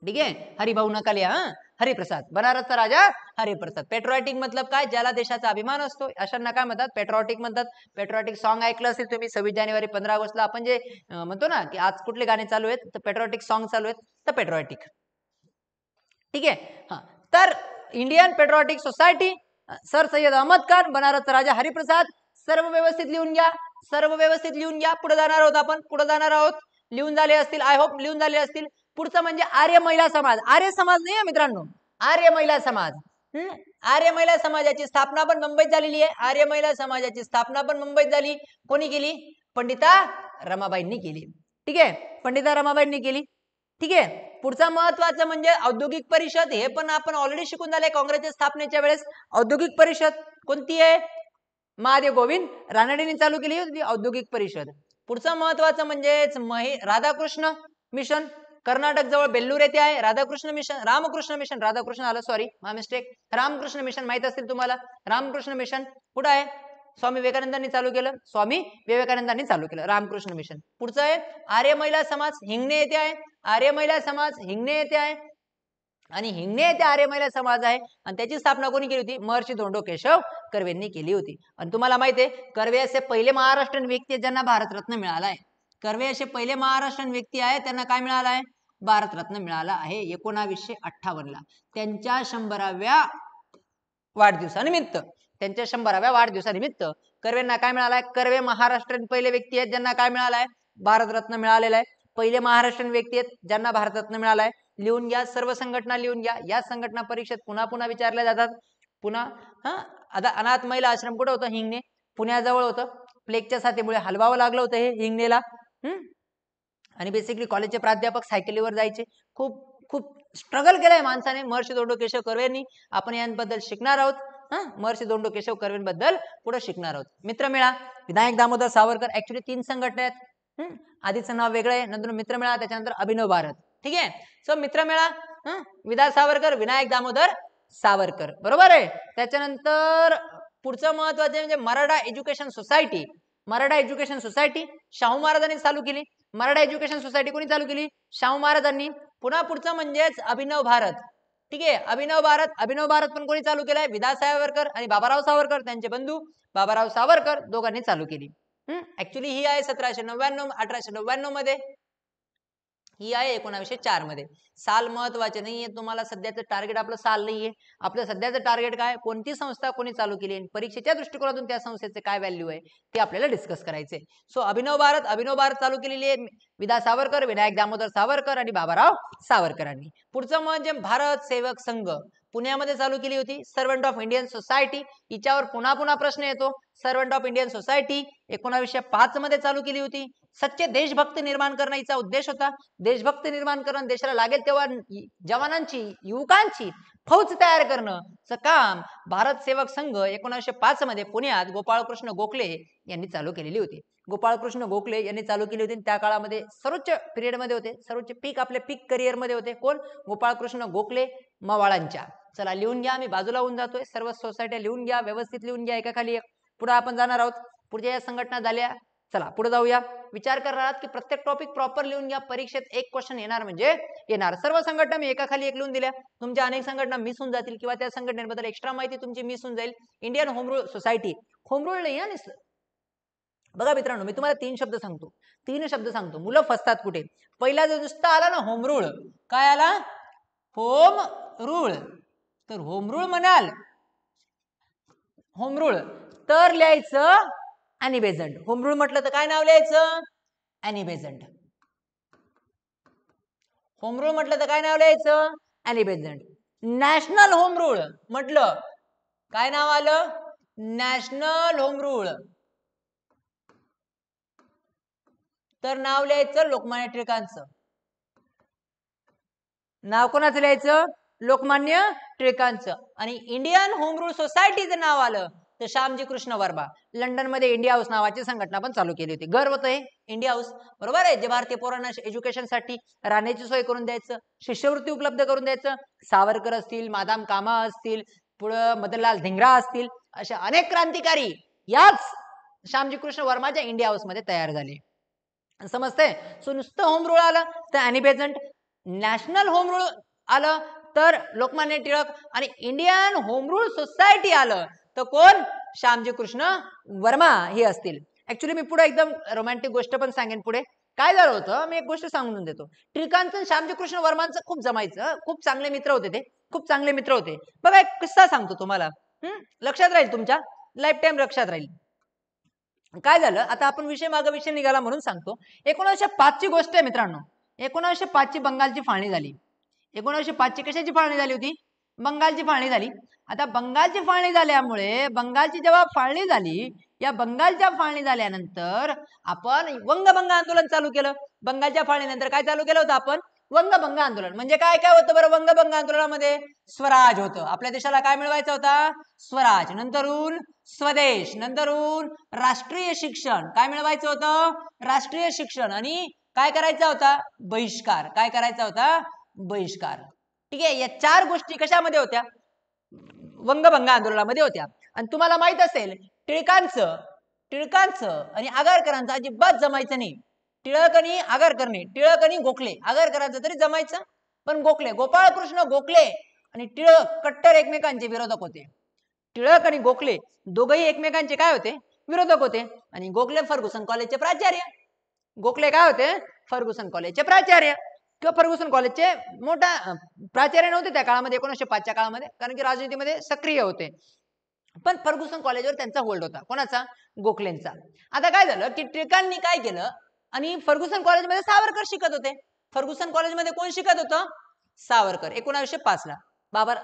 ठीक आहे, हरिभाऊ नका लिहा, हरिप्रसाद. बनारसचा राजा हरिप्रसाद. पेट्रोटिक मतलब काय, ज्याला देशाचा अभिमान असतो अशांना काय म्हणतात, पेट्रोटिक म्हणतात. पेट्रोटिक सॉन्ग ऐकलं असेल तुम्ही. 26 जानेवारी 15 ऑगस्टला आपण जे म्हणतो ना की आज कुठले गाणे चालू आहेत, तर पेट्रोटिक सॉन्ग चालू आहेत, तर पेट्रोटिक. ठीक आहे. तर Indian Patriotic Society, sir Syed Ahmad Khan, बनारसचा राजा हरिप्रसाद. सर्व व्यवस्थित लिहून घ्या, सर्व व्यवस्थित लिहून घ्या. पुढे जाणार आहोत आपण, पुढे जाणार आहोत. लिहून झाले असतील, आय होप लिहून झाले असतील. पुढचं म्हणजे आर्य महिला समाज. आर्य समाज नाही मित्रांनो, आर्य महिला समाज. आर्य महिला समाजाची स्थापना पण मुंबईत झालेली आहे. आर्य महिला समाजाची स्थापना पण मुंबईत झाली. कोणी केली? पंडिता रमाबाईंनी केली. ठीक आहे, पंडिता रमाबाईंनी केली. ठीक आहे, पुढचा महत्वाचं म्हणजे औद्योगिक परिषद. हे पण आपण ऑलरेडी शिकून झाले काँग्रेसच्या स्थापनेच्या वेळेस. औद्योगिक परिषद कोणती आहे? महादेव गोविंद रानडेंनी चालू केली होती औद्योगिक परिषद. पुढचं महत्वाचं म्हणजे राधाकृष्ण मिशन. कर्नाटक जवळ बेल्लूर येथे आहे राधाकृष्ण मिशन. रामकृष्ण मिशन, राधाकृष्ण आलं, सॉरी माय मिस्टेक. रामकृष्ण मिशन माहित असेल तुम्हाला. रामकृष्ण मिशन कुठं आहे? स्वामी विवेकानंदांनी चालू केलं. स्वामी विवेकानंदांनी चालू केलं रामकृष्ण मिशन. पुढचं आहे आर्य महिला समाज, हिंगणे येथे आहे. आर्य महिला समाज हिंगणे येथे आहे. आणि हिंगणे येथे आर्य महिला समाज आहे. आणि त्याची स्थापना कोणी केली होती? महर्षी धोंडो केशव कर्वेंनी केली होती. आणि तुम्हाला माहिती आहे कर्वे असे पहिले महाराष्ट्रीयन व्यक्ती आहेत ज्यांना भारतरत्न मिळाला आहे. कर्वे असे पहिले महाराष्ट्रीयन व्यक्ती आहेत त्यांना काय मिळालं आहे? भारतरत्न मिळाला आहे 1958 ला. त्यांच्या 100व्या वाढदिवसानिमित्त, त्यांच्या 100व्या वाढदिवसानिमित्त कर्वेंना काय मिळालं आहे? कर्वे महाराष्ट्रीयन पहिले व्यक्ती आहेत ज्यांना काय मिळालं आहे? भारतरत्न मिळालेला आहे. पहिले महाराष्ट्रीयन व्यक्ती आहेत ज्यांना भारतरत्न मिळाला आहे. लिहून घ्या, सर्व संघटना लिहून घ्या. या संघटना परीक्षेत पुन्हा पुन्हा विचारल्या जातात. पुन्हा आता अनाथ महिला आश्रम कुठं होतं? हिंगणे, पुण्याजवळ होतं. प्लेगच्या साथीमुळे हलवावं लागलं होतं हे हिंगणेला. आणि बेसिकली कॉलेजचे प्राध्यापक सायकलीवर जायचे. खूप खूप स्ट्रगल केलंय माणसाने महर्षी धोंडो केशव कर्वेंनी. आपण यांबद्दल शिकणार आहोत. महर्षी धोंडो केशव कर्वेंबद्दल पुढे शिकणार आहोत. मित्रमेळा, विनायक दामोदर सावरकर. ऍक्च्युली 3 संघटना आहेत. आधीचं नाव वेगळं आहे, नंतर मित्रमेळा, त्याच्यानंतर अभिनव भारत. ठीक आहे, सो मित्रमेळा विदा सावरकर, विनायक दामोदर सावरकर, बरोबर आहे. त्याच्यानंतर पुढचं महत्वाचं म्हणजे Maratha education society. Maratha education society Shahu महाराजांनी चालू केली. मराठा एज्युकेशन सोसायटी कोणी चालू केली? शाहू महाराजांनी. पुन्हा पुढचं म्हणजेच अभिनव भारत. ठीक आहे, अभिनव भारत. अभिनव भारत पण कोणी चालू केलाय? विदा सावरकर आणि बाबाराव सावरकर, त्यांचे बंधू बाबाराव सावरकर दोघांनी चालू केली. ऍक्च्युली ही आहे 1899 मध्ये. ही आहे 1904 मध्ये. साल महत्वाचे नाहीये. तुम्हाला सध्याचं टार्गेट आपलं साल नाहीये. आपलं सध्याचं टार्गेट काय? कोणती संस्था कोणी चालू केली आणि परीक्षेच्या दृष्टिकोनातून त्या संस्थेचे काय व्हॅल्यू आहे ते आपल्याला डिस्कस करायचंय. सो अभिनव भारत चालू केलेली आहे विदा सावरकर, विनायक दामोदर सावरकर आणि बाबाराव सावरकरांनी. पुढचं म्हणजे भारत सेवक संघ पुण्यामध्ये चालू केली होती. सर्वंट ऑफ इंडियन सोसायटी, हिच्यावर पुन्हा पुन्हा प्रश्न येतो. सर्वंट ऑफ इंडियन सोसायटी 1905 मध्ये चालू केली होती. सच्चे देशभक्त निर्माण करण्याचा उद्देश होता. देशभक्त निर्माण करणं, देशाला लागेल तेव्हा जवानांची, युवकांची फौज तयार करणं काम भारत सेवक संघ 1905 मध्ये पुण्यात गोपाळकृष्ण गोखले यांनी चालू केलेली होती. गोपाळकृष्ण गोखले यांनी चालू केली होती. त्या काळामध्ये सर्वोच्च पिरियड मध्ये होते, सर्वोच्च पीक आपल्या पीक करिअर मध्ये होते. कोण? गोपाळकृष्ण गोखले मवाळांच्या. चला लिहून घ्या, मी बाजूला होऊन जातोय. सर्व सोसायट्या लिहून घ्या, व्यवस्थित लिहून घ्या, एका खाली एक. पुढे आपण जाणार आहोत. पुढच्या या संघटना झाल्या. चला पुढे जाऊया. विचार करणार आहात की प्रत्येक टॉपिक प्रॉपर लिहून घ्या, परीक्षेत एक क्वेश्चन येणार म्हणजे येणार. सर्व संघटना मी एका खाली एक लिहून दिल्या. तुमच्या अनेक संघटना मिस होऊन जातील किंवा त्या संघटनेबद्दल एक्स्ट्रा माहिती तुमची मिस होऊन जाईल. Indian home rule society, home rule नाही आहे. बघा मित्रांनो, मी तुम्हाला 3 शब्द सांगतो. मुलं फसतात कुठे? पहिला जो नुसता आला ना होम रूल, काय आला? Home rule. तर होम रूल म्हणाल, होम रूल तर लिहायचं ॲनी बेझंट. होम रूल म्हटलं तर काय नाव लिहायचं? Annie Besant. होम रूल म्हटलं तर काय नाव लिहायचं? Annie Besant. National home rule म्हटलं काय नाव आलं? National home rule. तर नाव लिहायचं लोकमान्य टिळकांचं. नाव कोणाचं लिहायचं? लोकमान्य टिळकांचं. आणि इंडियन होम रूल सोसायटीचं नाव आलं तर श्यामजी कृष्ण वर्मा. लंडन मध्ये इंडिया हाऊस नावाची संघटना पण चालू केली होती. घर होतं हे इंडिया हाऊस, बरोबर आहे. जे भारतीय पोरांना एज्युकेशन साठी राहण्याची सोय करून द्यायचं, शिष्यवृत्ती उपलब्ध करून द्यायचं. सावरकर असतील, मादाम कामा असतील, पुढं मदनलाल धिंगरा असतील, अशा अनेक क्रांतिकारी याच श्यामजी कृष्ण वर्माच्या इंडिया हाऊस मध्ये तयार झाले. समजते? सो नुसतं होम रूल आलं तर Annie Besant, national home rule आलं तर लोकमान्य टिळक, आणि इंडियन होम रूल सोसायटी आलं तर कोण? श्यामजी कृष्ण वर्मा हे असतील. ऍक्च्युली मी पुढे एकदम रोमॅन्टिक गोष्ट पण सांगेन. पुढे काय झालं होतं, मी एक गोष्ट सांगून देतो. टिळकांचं श्यामजी कृष्ण वर्मांचं खूप जमायचं. खूप चांगले मित्र होते ते, खूप चांगले मित्र होते. बघा एक किस्सा सांगतो तुम्हाला, लक्षात राहील, तुमच्या लाईफ टाईम लक्षात राहील. काय झालं, आता आपण विषय मागे विषय निघाला म्हणून सांगतो. 1905 ची गोष्ट आहे मित्रांनो. 1905 ची बंगालची फाळणी झाली. 1905 ची कशाची फाळणी झाली होती? बंगालची फाळणी झाली. आता बंगालची फाळणी झाल्यामुळे, बंगालची जेव्हा फाळणी झाली, या बंगालच्या फाळणी झाल्यानंतर आपण वंगभंग आंदोलन चालू केलं. बंगालच्या फाळणीनंतर काय चालू केलं होतं आपण? वंगभंग आंदोलन. म्हणजे काय काय होतं बरं वंगभंग आंदोलनामध्ये? स्वराज होतं. आपल्या देशाला काय मिळवायचा होता? स्वराज. नंतरून स्वदेश, नंतरून राष्ट्रीय शिक्षण. काय मिळवायचं होतं? राष्ट्रीय शिक्षण. आणि काय करायचा होता? बहिष्कार. काय करायचा होता? बहिष्कार. ठीक आहे. या 4 गोष्टी कशामध्ये होत्या? वंगभंग आंदोलनामध्ये होत्या. आणि तुम्हाला माहित असेल, टिळकांचं आणि आगरकरांचं अजिबात जमायचं नाही. टिळक आणि आगरकर नाही, टिळक आणि गोखले. आगरकरांचं तरी जमायचं, पण गोखले, गोपाळकृष्ण गोखले आणि टिळक कट्टर एकमेकांचे विरोधक होते. टिळक आणि गोखले दोघंही एकमेकांचे काय होते? विरोधक होते. आणि गोखले फर्ग्युसन कॉलेजचे प्राचार्य. गोखले काय होते? फर्ग्युसन कॉलेजचे प्राचार्य किंवा फर्ग्युसन कॉलेजचे मोठा प्राचार्य नव्हते त्या काळामध्ये, 1905 च्या काळामध्ये, कारण की राजनीतीमध्ये सक्रिय होते. पण फर्ग्युसन कॉलेजवर त्यांचा होल्ड होता. कोणाचा? गोखलेंचा. आता काय झालं की टिळकांनी काय केलं, आणि फर्ग्युसन कॉलेजमध्ये सावरकर शिकत होते. फर्ग्युसन कॉलेजमध्ये कोण शिकत होतं? सावरकर. 1905 ला बाबा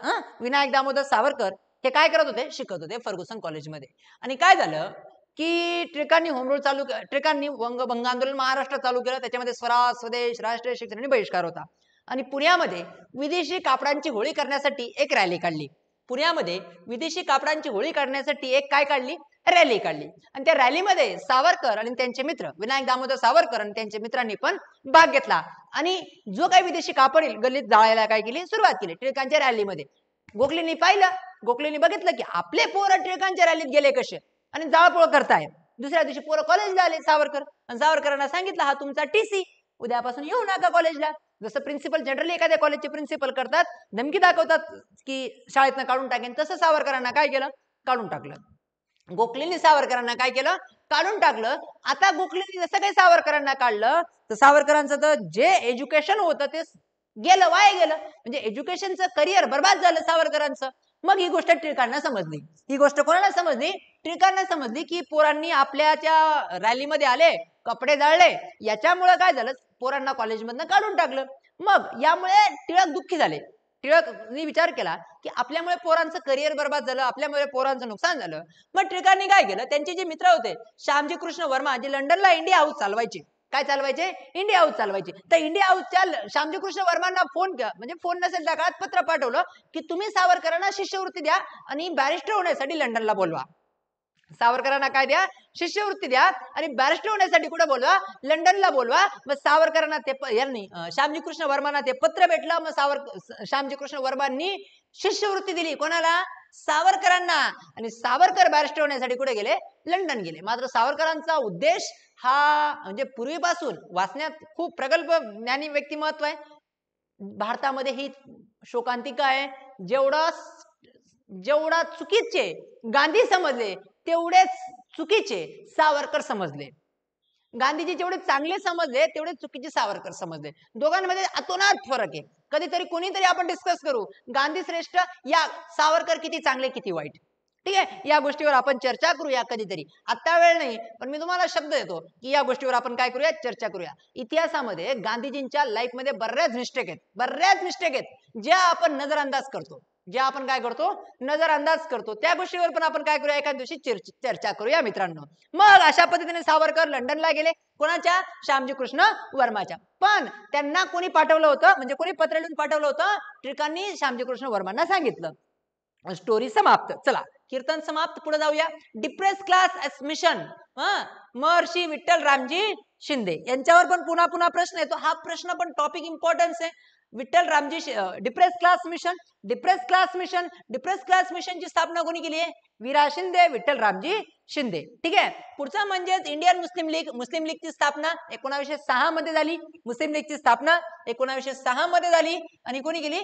विनायक दामोदर सावरकर हे काय करत होते? शिकत होते फर्ग्युसन कॉलेजमध्ये. आणि काय झालं की टिळकांनी होम रूल चालू, टिळकांनी वंगभंग आंदोलन महाराष्ट्रात चालू केलं. त्याच्यामध्ये स्वराज, स्वदेश, राष्ट्रीय शिक्षण आणि बहिष्कार होता. आणि पुण्यामध्ये विदेशी कापडांची होळी करण्यासाठी एक रॅली काढली. पुण्यामध्ये विदेशी कापडांची होळी करण्यासाठी एक काय काढली? रॅली काढली. आणि त्या रॅलीमध्ये सावरकर आणि त्यांचे मित्र, विनायक दामोदर सावरकर आणि त्यांच्या मित्रांनी पण भाग घेतला. आणि जो काही विदेशी कापड गल्लीत जाळायला काय केली? सुरुवात केली टिळकांच्या रॅलीमध्ये. गोखलेंनी पाहिलं, गोखलेंनी बघितलं की आपले पोरं टिळकांच्या रॅलीत गेले कसे आणि जाळपोळ करतायत. दुसऱ्या दिवशी पोरं कॉलेजला आले सावरकर, आणि सावरकरांना सांगितलं हा तुमचा टीसी, उद्यापासून येऊ नका कॉलेजला. जसं प्रिन्सिपल जनरली एखाद्या कॉलेजचे प्रिन्सिपल करतात, धमकी दाखवतात की शाळेतनं काढून टाकेन, तसं सावरकरांना काय केलं? काढून टाकलं. गोखलेंनी सावरकरांना काय केलं? काढून टाकलं. आता गोखलेंनी जसं काही सावरकरांना काढलं, तर सावरकरांचं तर जे एज्युकेशन होतं ते गेलं, वाया गेलं. म्हणजे एज्युकेशनचं करिअर बर्बाद झालं सावरकरांचं. मग ही गोष्ट टिळकांना समजली. ही गोष्ट कोणाला समजली? टिळकांना समजली की पोरांनी आपल्या त्या रॅलीमध्ये आले, कपडे जाळले, याच्यामुळे काय झालं? पोरांना कॉलेजमधनं काढून टाकलं. मग यामुळे टिळक दुःखी झाले. टिळकनी विचार केला की आपल्यामुळे पोरांचं करिअर बर्बाद झालं, आपल्यामुळे पोरांचं नुकसान झालं. मग टिळकांनी काय केलं? त्यांचे जे मित्र होते श्यामजी कृष्ण वर्मा, जे लंडनला इंडिया हाऊस चालवायचे. काय चालवायचे? इंडिया हाऊस चालवायचे. तर इंडिया हाऊसच्या श्यामजी कृष्ण वर्मांना फोन, म्हणजे फोन नसेल त्या काळात, पत्र पाठवलं की तुम्ही सावरकरांना शिष्यवृत्ती द्या आणि बॅरिस्टर होण्यासाठी लंडनला बोलवा. सावरकरांना काय द्या? शिष्यवृत्ती द्या आणि बॅरिस्टर होण्यासाठी कुठे बोलवा? लंडनला बोलवा. मग सावरकरांना ते यांनी श्यामजी कृष्ण वर्मांना ते पत्र भेटलं. मग श्यामजी कृष्ण वर्मांनी शिष्यवृत्ती दिली. कोणाला? सावरकरांना. आणि सावरकर बॅरिस्टर होण्यासाठी कुठे गेले? लंडन गेले. मात्र सावरकरांचा उद्देश हा म्हणजे पूर्वीपासून वाचण्यात खूप प्रगल्भ ज्ञानी व्यक्तिमत्व आहे. भारतामध्ये ही शोकांतिका आहे. जेवढा चुकीचे गांधी समजले, तेवढेच चुकीचे सावरकर समजले. गांधीजी जेवढे चांगले समजले, तेवढे चुकीचे सावरकर समजले. दोघांमध्ये अतोनात फरक आहे. कधीतरी कोणीतरी आपण डिस्कस करू, गांधी श्रेष्ठ या सावरकर किती चांगले किती वाईट. ठीक आहे, या गोष्टीवर आपण चर्चा करूया कधीतरी. आता वेळ नाही, पण मी तुम्हाला शब्द देतो की या गोष्टीवर आपण काय करूया? चर्चा करूया. इतिहासामध्ये गांधीजींच्या लाईफमध्ये बऱ्याच मिस्टेक आहेत, ज्या आपण नजरअंदाज करतो. आपण काय करतो? नजरअंदाज करतो. त्या गोष्टीवर पण आपण काय करूया? एका दिवशी चर्चा करूया मित्रांनो. मग अशा पद्धतीने सावरकर लंडनला गेले. कोणाच्या? श्यामजी कृष्ण वर्माच्या. पण त्यांना कोणी पाठवलं होतं? म्हणजे कोणी पत्र लिहून पाठवलं होतं? टिळकांनी श्यामजी कृष्ण वर्मांना सांगितलं. स्टोरी समाप्त. चला, कीर्तन समाप्त. पुढे जाऊया. डिप्रेस क्लास मिशन, महर्षी विठ्ठल रामजी शिंदे यांच्यावर पण पुन्हा पुन्हा प्रश्न येतो. हा प्रश्न पण टॉपिक इम्पॉर्टन्स आहे. विठ्ठल रामजी डिप्रेस क्लास मिशनची स्थापना कोणी केली आहे? वीरा शिंदे, विठ्ठल रामजी शिंदे. ठीक आहे. पुढचा म्हणजे इंडियन मुस्लिम लीगची स्थापना 1906 मध्ये झाली. मुस्लिम लीगची स्थापना 1906 मध्ये झाली. आणि कोणी केली?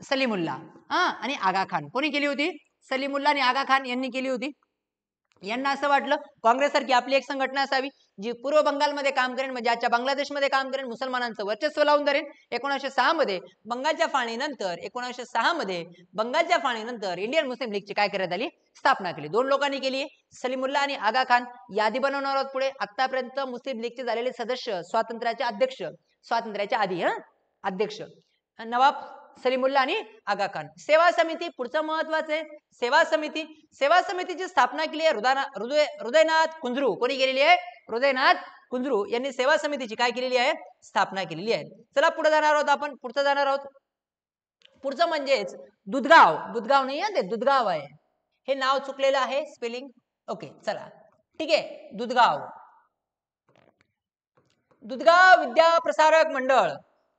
सलीमुल्ला आणि आगा खान. कोणी केली होती? सलीमुल्ला आणि आगा खान यांनी केली होती. यांना असं वाटलं काँग्रेससारखी आपली एक संघटना असावी जी पूर्व बंगालमध्ये काम करेन, म्हणजे आजच्या बांगलादेशमध्ये काम करेन, मुसलमानांचं वर्चस्व लावून धरेन. 1906 मध्ये बंगालच्या फाळणीनंतर 1906 मध्ये बंगालच्या फाळणीनंतर इंडियन मुस्लिम लीगची काय करण्यात आली, स्थापना केली. 2 लोकांनी केली, सलीमुल्ला आणि आगा खान. यादी बनवणार आहोत पुढे. आतापर्यंत मुस्लिम लीगचे झालेले सदस्य, स्वातंत्र्याचे अध्यक्ष, स्वातंत्र्याच्या आधी अध्यक्ष नवाब सलीमुल्ला आणि आगा खान. सेवा समिती पुढचं महत्वाचं आहे. सेवा समिती, सेवा समितीची स्थापना केली आहे हृदयनाथ कुंजरू. कोणी केलेली आहे? हृदयनाथ कुंजरू यांनी सेवा समितीची काय केलेली आहे, स्थापना केलेली आहे. चला पुढे जाणार आहोत आपण. पुढचं जाणार आहोत. पुढचं म्हणजेच दुधगाव. दुधगाव नाही आहे, ते दुधगाव आहे. हे नाव चुकलेलं आहे, स्पेलिंग. ओके चला ठीक आहे. दुधगाव, दुधगाव विद्या प्रसारक मंडळ,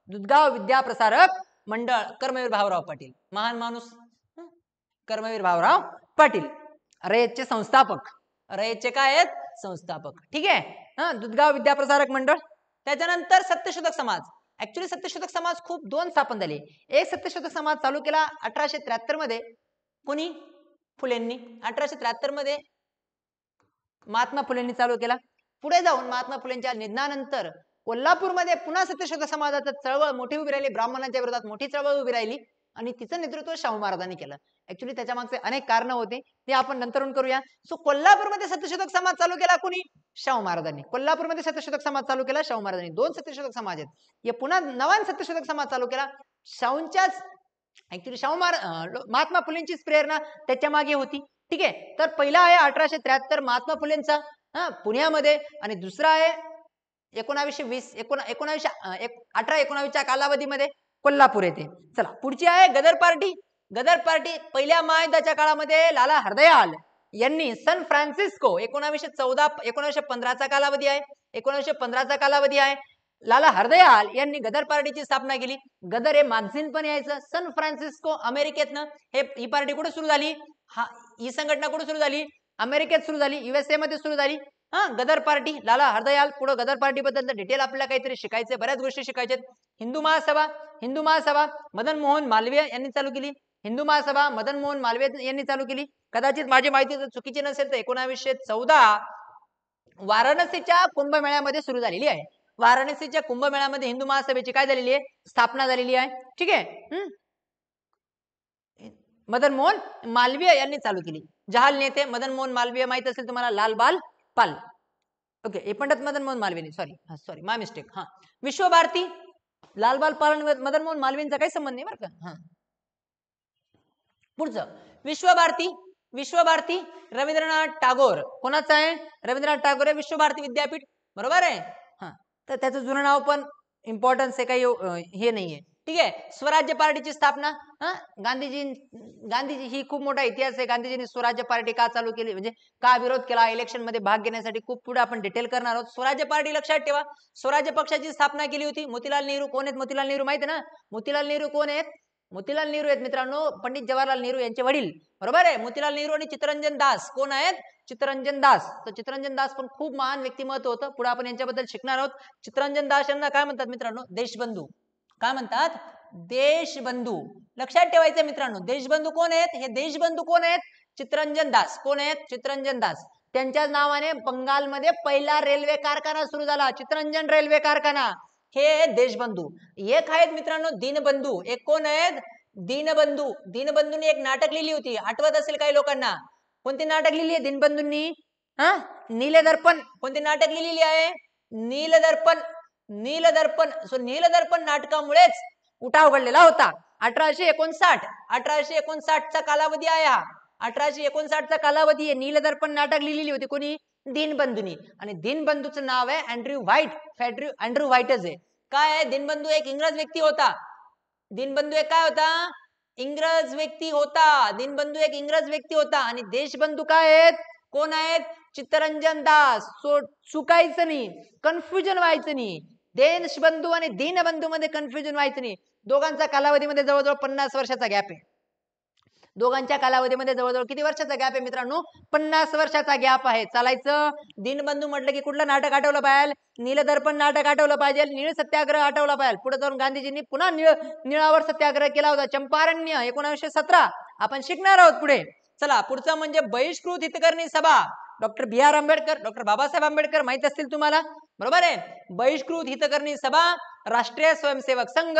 दुधगाव विद्या प्रसारक मंडळ. कर्मवीर भाऊराव पाटील, महान माणूस कर्मवीर भाऊराव पाटील, रयतचे संस्थापक. रयतचे काय आहेत? संस्थापक. ठीक आहे. दुधगाव विद्या प्रसारक मंडळ. त्याच्यानंतर सत्यशोधक समाज. ऍक्च्युली सत्यशोधक समाज खूप 2 स्थापन झाले. एक सत्यशोधक समाज चालू केला 1873 मध्ये. कोणी? फुलेंनी. 1873 मध्ये महात्मा फुलेंनी चालू केला. पुढे जाऊन महात्मा फुलेंच्या निधनानंतर कोल्हापूरमध्ये पुन्हा सत्यशोधक समाजाचा चळवळ मोठी उभी राहिली. ब्राह्मणांच्या विरोधात मोठी चळवळ उभी राहिली आणि तिचं नेतृत्व शाहू महाराजांनी केलं. ऍक्च्युली त्याच्या मागचे अनेक कारण होते, ते आपण नंतरून करूया. सो कोल्हापूरमध्ये सत्यशोधक समाज चालू केला कोणी? शाहू महाराजांनी. कोल्हापूरमध्ये सत्यशोधक समाज चालू केला शाहू महाराजांनी. 2 सत्यशोधक समाज आहेत. हे पुन्हा नवान सत्यशोधक समाज चालू केला शाहूंच्याच. ऍक्च्युली शाहू महात्मा फुलेंचीच प्रेरणा त्याच्या मागे होती. ठीक आहे. तर पहिला आहे 1873 महात्मा फुलेंचा पुण्यामध्ये, आणि दुसरा आहे 1919 कालावधीमध्ये कोल्हापूर येथे. चला पुढची आहे गदर पार्टी. गदर पार्टी पहिल्या महायुद्धाच्या काळामध्ये लाला हरदयाल यांनी सन फ्रान्सिस्को 1915चा कालावधी आहे. 1915चा कालावधी आहे. लाला हरदयाल यांनी गदर पार्टीची स्थापना केली. गदर हे मॅगझिन पण यायचं. सन फ्रान्सिस्को अमेरिकेतनं ही पार्टी कुठे सुरू झाली? ही संघटना कुठे सुरू झाली? अमेरिकेत सुरू झाली, USA मध्ये सुरू झाली. गदर पार्टी, लाला हरदयाल. पुढे गदर पार्टी बद्दल डिटेल आपल्याला काहीतरी शिकायचे, बऱ्याच गोष्टी शिकायच्या. हिंदू महासभा, हिंदू महासभा मदन मोहन मालवीय यांनी चालू केली. हिंदू महासभा मदन मोहन मालवीय यांनी चालू केली. कदाचित माझी माहिती जर चुकीची नसेल तर 1914 वाराणसीच्या कुंभमेळ्यामध्ये सुरू झालेली आहे. वाराणसीच्या कुंभमेळ्यामध्ये हिंदू महासभेची काय झालेली आहे? स्थापना झालेली आहे. ठीक आहे. मदन मोहन मालवीय यांनी चालू केली. जहाल नेते मदन मोहन मालवीय माहित असेल तुम्हाला, लालबाल पाल. ओके, हे पंडित मदन मोहन मालवीय, सॉरी माय मिस्टेक. विश्व भारती, लालबाल पाल मदन मोहन मालवीयचा काही संबंध नाही बरं का. पुढचं विश्व भारती. विश्व भारती रवींद्रनाथ टागोर. कोणाचं आहे? रवींद्रनाथ टागोर आहे. विश्व भारती विद्यापीठ, बरोबर आहे. तर त्याचं जुनं नाव पण इम्पॉर्टन्स आहे, काही हे नाहीये. ठीक आहे. स्वराज्य पार्टीची स्थापना. गांधीजी ही खूप मोठा इतिहास आहे. गांधीजींनी स्वराज्य पार्टी का चालू केली, म्हणजे का विरोध केला, इलेक्शन मध्ये भाग घेण्यासाठी खूप पुढे आपण डिटेल करणार आहोत. स्वराज्य पार्टी लक्षात ठेवा. स्वराज्य पक्षाची स्थापना केली होती. मोतीलाल नेहरू कोण आहेत? मोतीलाल नेहरू माहिती आहे ना? मोतीलाल नेहरू कोण आहेत? मोतीलाल नेहरू आहेत मित्रांनो, पंडित जवाहरलाल नेहरू यांचे वडील, बरोबर आहे. मोतीलाल नेहरू आणि चित्तरंजन दास कोण आहेत? चित्तरंजन दास. तर चित्तरंजन दास पण खूप महान व्यक्तिमत्व होतं. पुढे आपण यांच्याबद्दल शिकणार आहोत. चित्तरंजन दास यांना काय म्हणतात मित्रांनो? देशबंधू. काय म्हणतात? देशबंधू. लक्षात ठेवायचं मित्रांनो. देशबंधू कोण आहेत? हे देशबंधू कोण आहेत? चित्तरंजन दास. कोण आहेत? चित्तरंजन दास. त्यांच्याच नावाने बंगालमध्ये पहिला रेल्वे कारखाना सुरू झाला, चित्तरंजन रेल्वे कारखाना. हे देशबंधू. एक आहेत मित्रांनो दीनबंधू. एक कोण आहेत? दीनबंधू. दीनबंधूंनी एक नाटक लिहिली होती, आठवत असेल काही लोकांना. कोणती नाटक लिहिली आहे दीनबंधूंनी? नीलदर्पण. कोणती नाटक लिहिलेली आहे? नीलदर्पण. नीलदर्पण. सो नीलदर्पण नाटकामुळेच उठाव घडलेला होता. 1859. 1859चा कालावधी आहे हा. 1859चा कालावधी आहे. नीलदर्पण नाटक लिहिलेली होती कोणी? दीनबंधूंनी. आणि दीनबंधूचं नाव आहे अँड्र्यू व्हाईट. अँड्र्यू व्हाईटच आहे. काय आहे? दीनबंधू एक इंग्रज व्यक्ती होता. दीनबंधू एक काय होता? इंग्रज व्यक्ती होता. दीनबंधू एक इंग्रज व्यक्ती होता. आणि देशबंधू काय आहेत? कोण आहेत? चित्तरंजन दास. चुकायचं नाही, कन्फ्युजन व्हायचं नाही. देशबंधू आणि दीनबंधू मध्ये कन्फ्युजन व्हायचं नाही. दोघांचा कालावधीमध्ये जवळजवळ 50 वर्षाचा गॅप आहे. दोघांच्या कालावधीमध्ये जवळजवळ किती वर्षाचा गॅप आहे मित्रांनो? 50 वर्षाचा गॅप आहे. चालायचं. दीनबंधू म्हटलं की कुठलं नाटक आठवलं पाहिजे? नीलदर्पण नाटक आठवलं पाहिजे. निळ सत्याग्रह आठवला पाहिजे. पुढे जाऊन गांधीजींनी पुन्हा निळावर सत्याग्रह केला होता. चंपारण्य 1917 आपण शिकणार आहोत पुढे. चला पुढचं म्हणजे बहिष्कृत हितकर्णी सभा. डॉक्टर बी आर आंबेडकर, डॉक्टर बाबासाहेब आंबेडकर माहित असतील तुम्हाला, बरोबर आहे. बहिष्कृत हितकरणी सभा, राष्ट्रीय स्वयंसेवक संघ,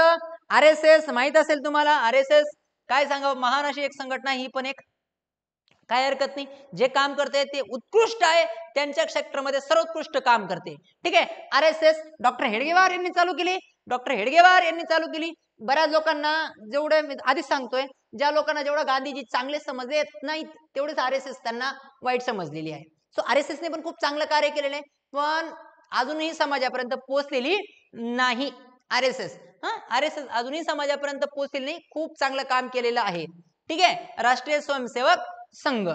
RSS माहित असेल तुम्हाला. RSS काय सांगावं, महान अशी एक संघटना, ही पण एक काय हरकत नाही, जे काम करते ते उत्कृष्ट आहे, त्यांच्या सेक्टरमध्ये सर्वोत्कृष्ट काम करते. ठीक आहे. RSS डॉक्टर हेडगेवार यांनी चालू केली, डॉक्टर हेडगेवार यांनी चालू केली. बऱ्याच लोकांना जेवढे मी आधीच सांगतोय, ज्या लोकांना जेवढं गांधीजी चांगले समजले नाहीत तेवढेच RSS त्यांना वाईट समजलेली आहे. सो RSS ने पण खूप चांगलं कार्य केलेलं आहे, पण अजूनही समाजापर्यंत पोहोचलेली नाही. RSS RSS अजूनही समाजापर्यंत पोहोचलेली नाही, खूप चांगलं काम केलेलं आहे. ठीक आहे. राष्ट्रीय स्वयंसेवक संघ.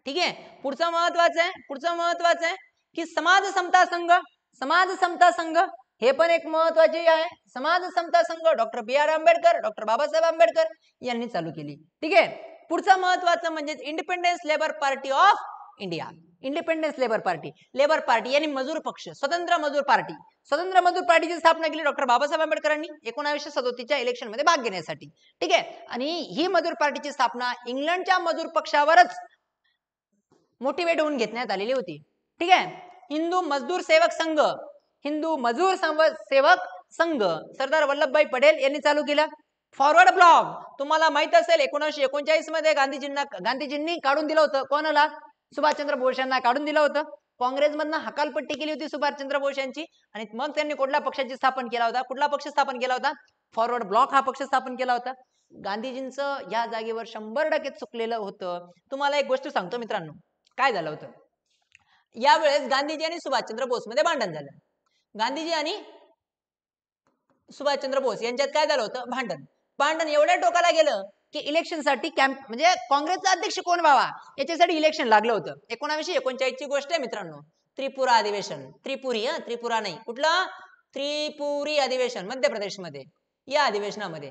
ठीक आहे. पुढचं महत्वाचं आहे की समाज समता संघ. समाज समता संघ हे पण एक महत्वाचे आहे. समाज समता संघ डॉक्टर बी आर आंबेडकर, डॉक्टर बाबासाहेब आंबेडकर यांनी चालू केली. ठीक आहे. पुढचं महत्वाचं म्हणजे independence labour party of India. Independence labour party यांनी मजूर पक्ष, स्वतंत्र मजूर पार्टी, स्वतंत्र मजूर पार्टीची स्थापना केली डॉक्टर बाबासाहेब आंबेडकरांनी 1937च्या इलेक्शन मध्ये भाग घेण्यासाठी. ठीक आहे. आणि ही मजूर पार्टीची स्थापना इंग्लंडच्या मजूर पक्षावरच मोटिवेट होऊन घेण्यात आलेली होती. ठीक आहे. हिंदू मजदूर सेवक संघ, हिंदू मजूर सेवक संघ सरदार वल्लभभाई पटेल यांनी चालू केला. फॉरवर्ड ब्लॉक तुम्हाला माहित असेल 1939 मध्ये गांधीजींनी काढून दिलं होतं. कोणाला? सुभाषचंद्र बोस यांना काढून दिलं होतं. काँग्रेसमधनं हकालपट्टी केली होती सुभाषचंद्र बोस यांची, आणि मग त्यांनी कुठला पक्ष स्थापन केला होता? फॉरवर्ड ब्लॉक हा पक्ष स्थापन केला होता. गांधीजींचं या जागेवर 100% चुकलेलं होतं. तुम्हाला एक गोष्ट सांगतो मित्रांनो, काय झालं होतं यावेळेस. गांधीजी आणि सुभाषचंद्र बोस मध्ये भांडण झालं. गांधीजी आणि सुभाषचंद्र बोस यांच्यात काय झालं होतं? भांडण एवढ्या टोकाला गेलं की इलेक्शनसाठी कॅम्प, म्हणजे काँग्रेसचा अध्यक्ष कोण व्हावा याच्यासाठी इलेक्शन लागलं होतं. 1939 ची गोष्ट आहे मित्रांनो. त्रिपुरा अधिवेशन, त्रिपुरा नाही, कुठलं? त्रिपुरी अधिवेशन मध्य प्रदेशमध्ये. या अधिवेशनामध्ये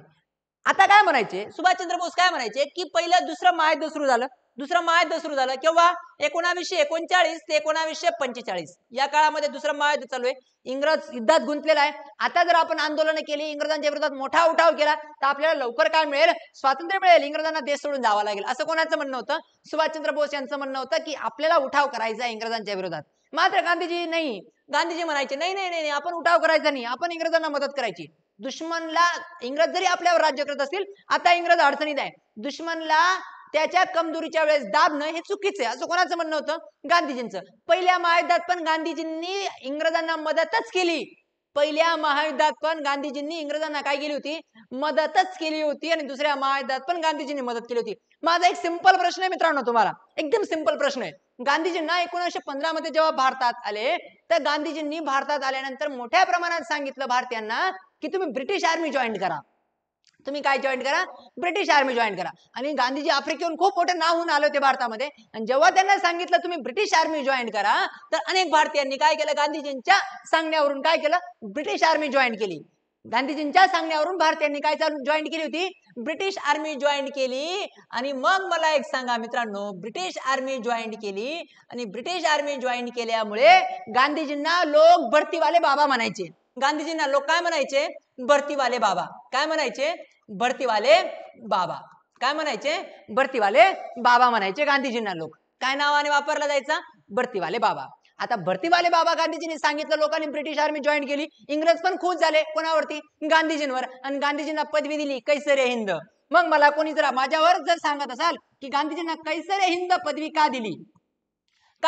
आता काय म्हणायचे सुभाषचंद्र बोस, काय म्हणायचे की पहिलं दुसरं महायुद्ध सुरू झालं. केव्हा? 1939 ते 1945 या काळामध्ये दुसरं महायुद्ध चालू आहे. इंग्रज युद्धात गुंतलेला आहे. आता जर आपण आंदोलन केली, इंग्रजांच्या विरोधात मोठा उठाव केला, तर आपल्याला लवकर काय मिळेल? स्वातंत्र्य मिळेल. इंग्रजांना देश सोडून जावं लागेल, असं कोणाचं म्हणणं होतं? सुभाषचंद्र बोस यांचं म्हणणं होतं की आपल्याला उठाव करायचा आहे इंग्रजांच्या विरोधात. मात्र गांधीजी म्हणायचे नाही, आपण उठाव करायचा नाही, आपण इंग्रजांना मदत करायची. दुश्मनला, इंग्रज जरी आपल्यावर राज्य करत असतील, आता इंग्रज अडचणीत आहे, दुश्मनला त्याच्या कमजोरीच्या वेळेस दाबणं हे चुकीचं आहे, असं कोणाचं म्हणणं होतं? गांधीजींचं. पहिल्या महायुद्धात पण गांधीजींनी इंग्रजांना मदतच केली. इंग्रजांना काय केली होती? मदतच केली होती. आणि दुसऱ्या महायुद्धात पण गांधीजींनी मदत केली होती. माझा एक सिंपल प्रश्न आहे मित्रांनो, तुम्हाला एकदम सिंपल प्रश्न आहे. गांधीजींना 1915 मध्ये जेव्हा भारतात आले, तर गांधीजींनी भारतात आल्यानंतर मोठ्या प्रमाणात सांगितलं भारतीयांना की तुम्ही ब्रिटिश आर्मी जॉईन करा. तुम्ही काय जॉईन करा? ब्रिटिश आर्मी जॉईन करा. आणि गांधीजी आफ्रिकेहून खूप मोठे नाव होऊन आले होते भारतामध्ये. आणि जेव्हा त्यांना सांगितलं तुम्ही ब्रिटिश आर्मी जॉईन करा, तर अनेक भारतीयांनी काय केलं? गांधीजींच्या सांगण्यावरून काय केलं? ब्रिटिश आर्मी जॉईन केली. गांधीजींच्या सांगण्यावरून भारतीयांनी काय जॉईन केली होती? ब्रिटिश आर्मी जॉईन केली. आणि मग मला एक सांगा मित्रांनो, ब्रिटिश आर्मी जॉईन केली आणि ब्रिटिश आर्मी जॉईन केल्यामुळे गांधीजींना लोक भरतीवाले बाबा म्हणायचे. गांधीजींना लोक काय म्हणायचे? भरतीवाले बाबा. काय म्हणायचे? भरतीवाले बाबा. काय म्हणायचे? भरतीवाले बाबा म्हणायचे गांधीजींना लोक. काय नावाने वापरला जायचा? भरतीवाले बाबा. आता भरतीवाले बाबा गांधीजींनी सांगितलं, लोकांनी ब्रिटिश आर्मी जॉईन केली. इंग्रज पण खुश झाले. कोणावरती? गांधीजींवर. आणि गांधीजींना पदवी दिली कैसर हिंद. मग मला कोणी जर माझ्यावर जर सांगत असाल की गांधीजींना कैसर हिंद पदवी का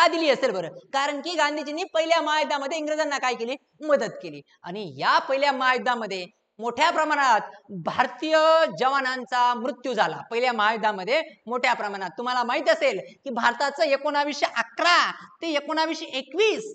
दिली असेल बरं? कारण की गांधीजींनी पहिल्या महायुद्धामध्ये इंग्रजांना काय केली? मदत केली. आणि या पहिल्या महायुद्धामध्ये मोठ्या प्रमाणात भारतीय जवानांचा मृत्यू झाला. पहिल्या महायुद्धामध्ये मोठ्या प्रमाणात. तुम्हाला माहित असेल की भारताचं 1911 ते 1921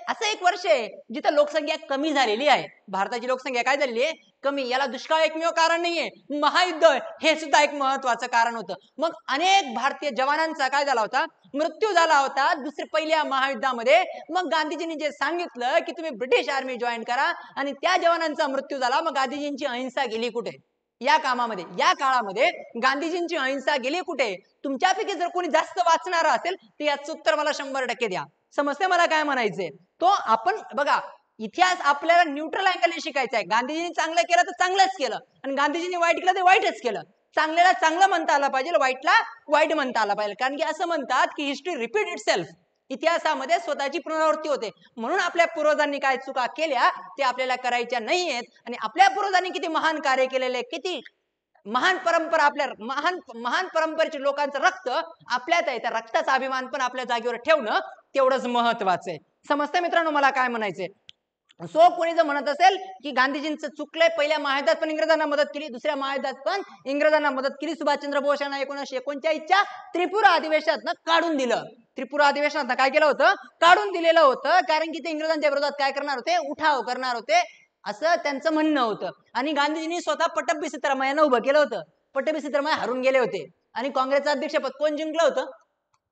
असं एक वर्ष आहे जिथं लोकसंख्या कमी झालेली आहे. भारताची लोकसंख्या काय झालेली आहे? कमी. याला दुष्काळ एकमेव कारण नाहीये, महायुद्ध हे सुद्धा एक महत्वाचं कारण होतं. मग अनेक भारतीय जवानांचा काय झाला होता? मृत्यू झाला होता पहिल्या महायुद्धामध्ये. मग गांधीजींनी जे सांगितलं की तुम्ही ब्रिटिश आर्मी जॉईन करा, आणि त्या जवानांचा मृत्यू झाला. मग गांधीजींची अहिंसा गेली कुठे? या काळामध्ये गांधीजींची अहिंसा गेली कुठे? तुमच्यापैकी जर कोणी जास्त वाचणार असेल तर याचं उत्तर मला 100% द्या. समजते मला काय म्हणायचंय? तो आपण बघा, इतिहास आपल्याला न्यूट्रल अँगलने शिकायचा आहे. गांधीजींनी चांगलं केलं तर चांगलंच केलं, आणि गांधीजींनी वाईट केलं तर वाईटच केलं. चांगल्याला चांगलं म्हणता आलं पाहिजे, वाईटला वाईट म्हणता आलं पाहिजे. कारण की असं म्हणतात की हिस्ट्री रिपीट इट सेल्फ, इतिहासामध्ये स्वतःची पुनरावृत्ती होते. म्हणून आपल्या पूर्वजांनी काय चुका केल्या ते आपल्याला करायच्या नाहीयेत. आणि आपल्या पूर्वजांनी किती महान कार्य केलेले, किती महान परंपरा, आपल्या महान परंपरेचे लोकांचं रक्त आपल्यात आहे, त्या रक्ताचा अभिमान पण आपल्या जागेवर ठेवणं तेवढंच महत्वाचं आहे. समजतंय मित्रांनो मला काय म्हणायचंय? सो कोणी जर म्हणत असेल की गांधीजींचं चुकलंय, पहिल्या महायुद्धात पण इंग्रजांना मदत केली, दुसऱ्या महायुद्धात पण इंग्रजांना मदत केली, सुभाषचंद्र बोस यांना 1939च्या त्रिपुरा अधिवेशनात काढून दिलं. त्रिपुरा अधिवेशनात काय केलं होतं? काढून दिलेलं होतं. कारण की ते इंग्रजांच्या विरोधात काय करणार होते? उठाव करणार होते, असं त्यांचं म्हणणं होतं. आणि गांधीजींनी स्वतः पट्टभी सिद्धरामय्यांना उभं केलं होतं. पट्टभी सिद्धरामय्या हरून गेले होते आणि काँग्रेसचं अध्यक्षपद कोण जिंकलं होतं?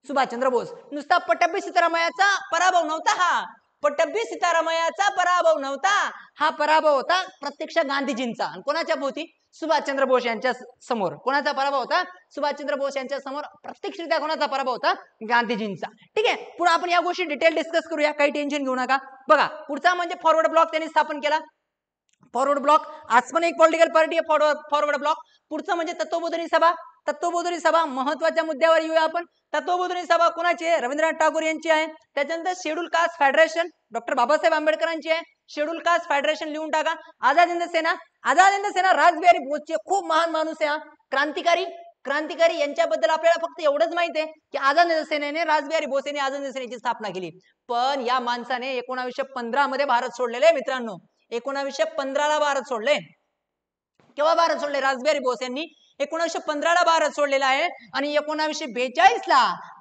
सुभाषचंद्र बोस. नुसता पट्टभी सिद्धरामय्याचा पराभव नव्हता हा, पट्टभी सिद्धरामय्याचा पराभव नव्हता, हा पराभव होता प्रत्यक्ष गांधीजींचा. आणि कोणाच्या भोवती? सुभाषचंद्र बोस यांच्या समोर. कोणाचा पराभव होता? सुभाषचंद्र बोस यांच्या समोर प्रत्यक्षरित्या कोणाचा पराभव होता? गांधीजींचा. ठीक आहे, पुढे आपण या गोष्टी डिटेल डिस्कस करूया, काही टेन्शन घेऊ नका. बघा पुढचा म्हणजे फॉरवर्ड ब्लॉक त्यांनी स्थापन केला. फॉरवर्ड ब्लॉक आज पण एक पॉलिटिकल पार्टी आहे फॉरवर्ड ब्लॉक. पुढचं म्हणजे तत्वबोधनी सभा. तत्वबोधनी सभा महत्वाच्या मुद्द्यावर येऊया आपण. तत्वबोधनी सभा कोणाची आहे? रवींद्रनाथ टागोर यांची आहे. त्याच्यानंतर schedule caste federation doctor Babasaheb आंबेडकरांची आहे. शेड्यूल कास्ट फेडरेशन लिहून टाका. आझाद हिंद सेना. आझाद हिंद सेना रासबिहारी बोसचे खूप महान माणूस आहे, क्रांतिकारी यांच्याबद्दल आपल्याला फक्त एवढंच माहिती आहे की आझाद हिंद सेनेने, रासबिहारी बोस यांनी आझाद हिंद सेनेची स्थापना केली. पण या माणसाने 1915 मध्ये भारत सोडलेले मित्रांनो. 1915ला भारत सोडले. केव्हा भारत सोडले? रासबिहारी बोस यांनी 1915ला भारत सोडलेला आहे. आणि 1942ला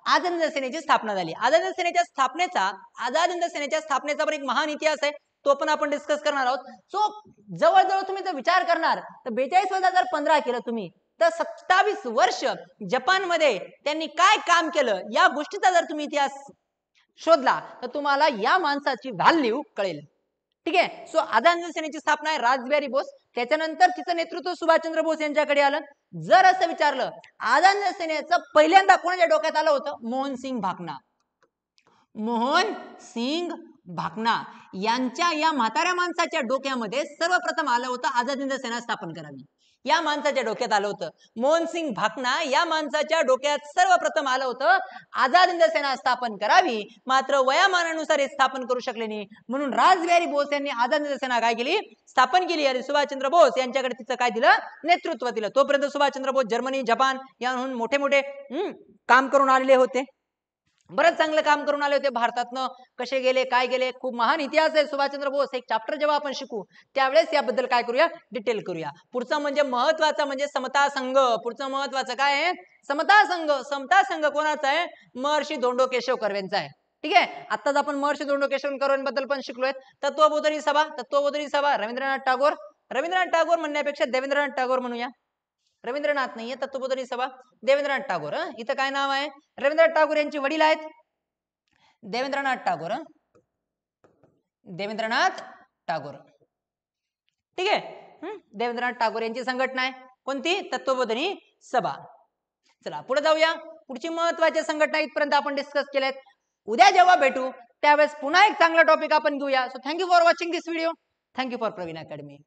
आझाद हिंद सेनेची स्थापना झाली. आझाद हिंद सेनेच्या स्थापनेचा पण एक महान इतिहास आहे, तो पण आपण डिस्कस करणार आहोत. सो जवळजवळ तुम्ही जर विचार करणार तर 42,15 केलं तुम्ही, तर 27 वर्ष जपानमध्ये त्यांनी काय काम केलं या गोष्टीचा जर तुम्ही इतिहास शोधला तर तुम्हाला या माणसाची व्हॅल्यू कळेल. ठीक आहे. सो आझाद हिंद सेनेची स्थापना आहे रासबिहारी बोस, त्याच्यानंतर तिचं नेतृत्व सुभाषचंद्र बोस यांच्याकडे आलं. जर असं विचारलं आझाद हिंद सेनेचं पहिल्यांदा कोणाच्या डोक्यात आलं होतं? मोहनसिंग भाकना यांच्या या म्हाताऱ्या माणसाच्या डोक्यामध्ये सर्वप्रथम आलं होतं आझाद हिंद सेना स्थापन करावी. या माणसाच्या डोक्यात आलं होतं. मोहनसिंग भाकना या माणसाच्या डोक्यात सर्वप्रथम आलं होतं आझाद हिंद सेना स्थापन करावी. मात्र वयामानानुसार हे स्थापन करू शकले नाही, म्हणून रासबिहारी बोस यांनी आझाद हिंद सेना काय केली? स्थापन केली. आणि सुभाषचंद्र बोस यांच्याकडे तिचं काय दिलं? नेतृत्व दिलं. तोपर्यंत सुभाषचंद्र बोस जर्मनी, जपान याहून मोठे मोठे काम करून आलेले होते. बरंच चांगलं काम करून आले होते. भारतातनं कसे गेले, काय गेले, खूप महान इतिहास आहे सुभाषचंद्र बोस. एक चॅप्टर जेव्हा आपण शिकू त्यावेळेस याबद्दल काय करूया? डिटेल करूया. पुढचं म्हणजे महत्वाचं म्हणजे समता संघ. पुढचं महत्वाचं काय आहे? समता संघ. समता संघ कोणाचा आहे? महर्षी धोंडो केशव कर्वेंचा आहे. ठीक आहे. आताच आपण महर्षी धोंडो केशव कर्वेंबद्दल पण शिकलोय. तत्वबोधनी सभा रवींद्रनाथ टागोर म्हणण्यापेक्षा देवेंद्रनाथ टागोर म्हणूया. रवींद्रनाथ नाहीये, तत्वबोधनी सभा देवेंद्रनाथ टागोर. इथं काय नाव आहे? रवींद्रनाथ टागोर यांची वडील आहेत देवेंद्रनाथ टागोर. ठीक आहे. देवेंद्रनाथ टागोर यांची संघटना आहे कोणती? तत्वबोधनी सभा. चला पुढे जाऊया. पुढची महत्वाची संघटना इथपर्यंत आपण डिस्कस केल्यात. उद्या जेव्हा भेटू त्यावेळेस पुन्हा एक चांगला टॉपिक आपण घेऊया. So thank you for watching this video. Thank you for Praveen academy.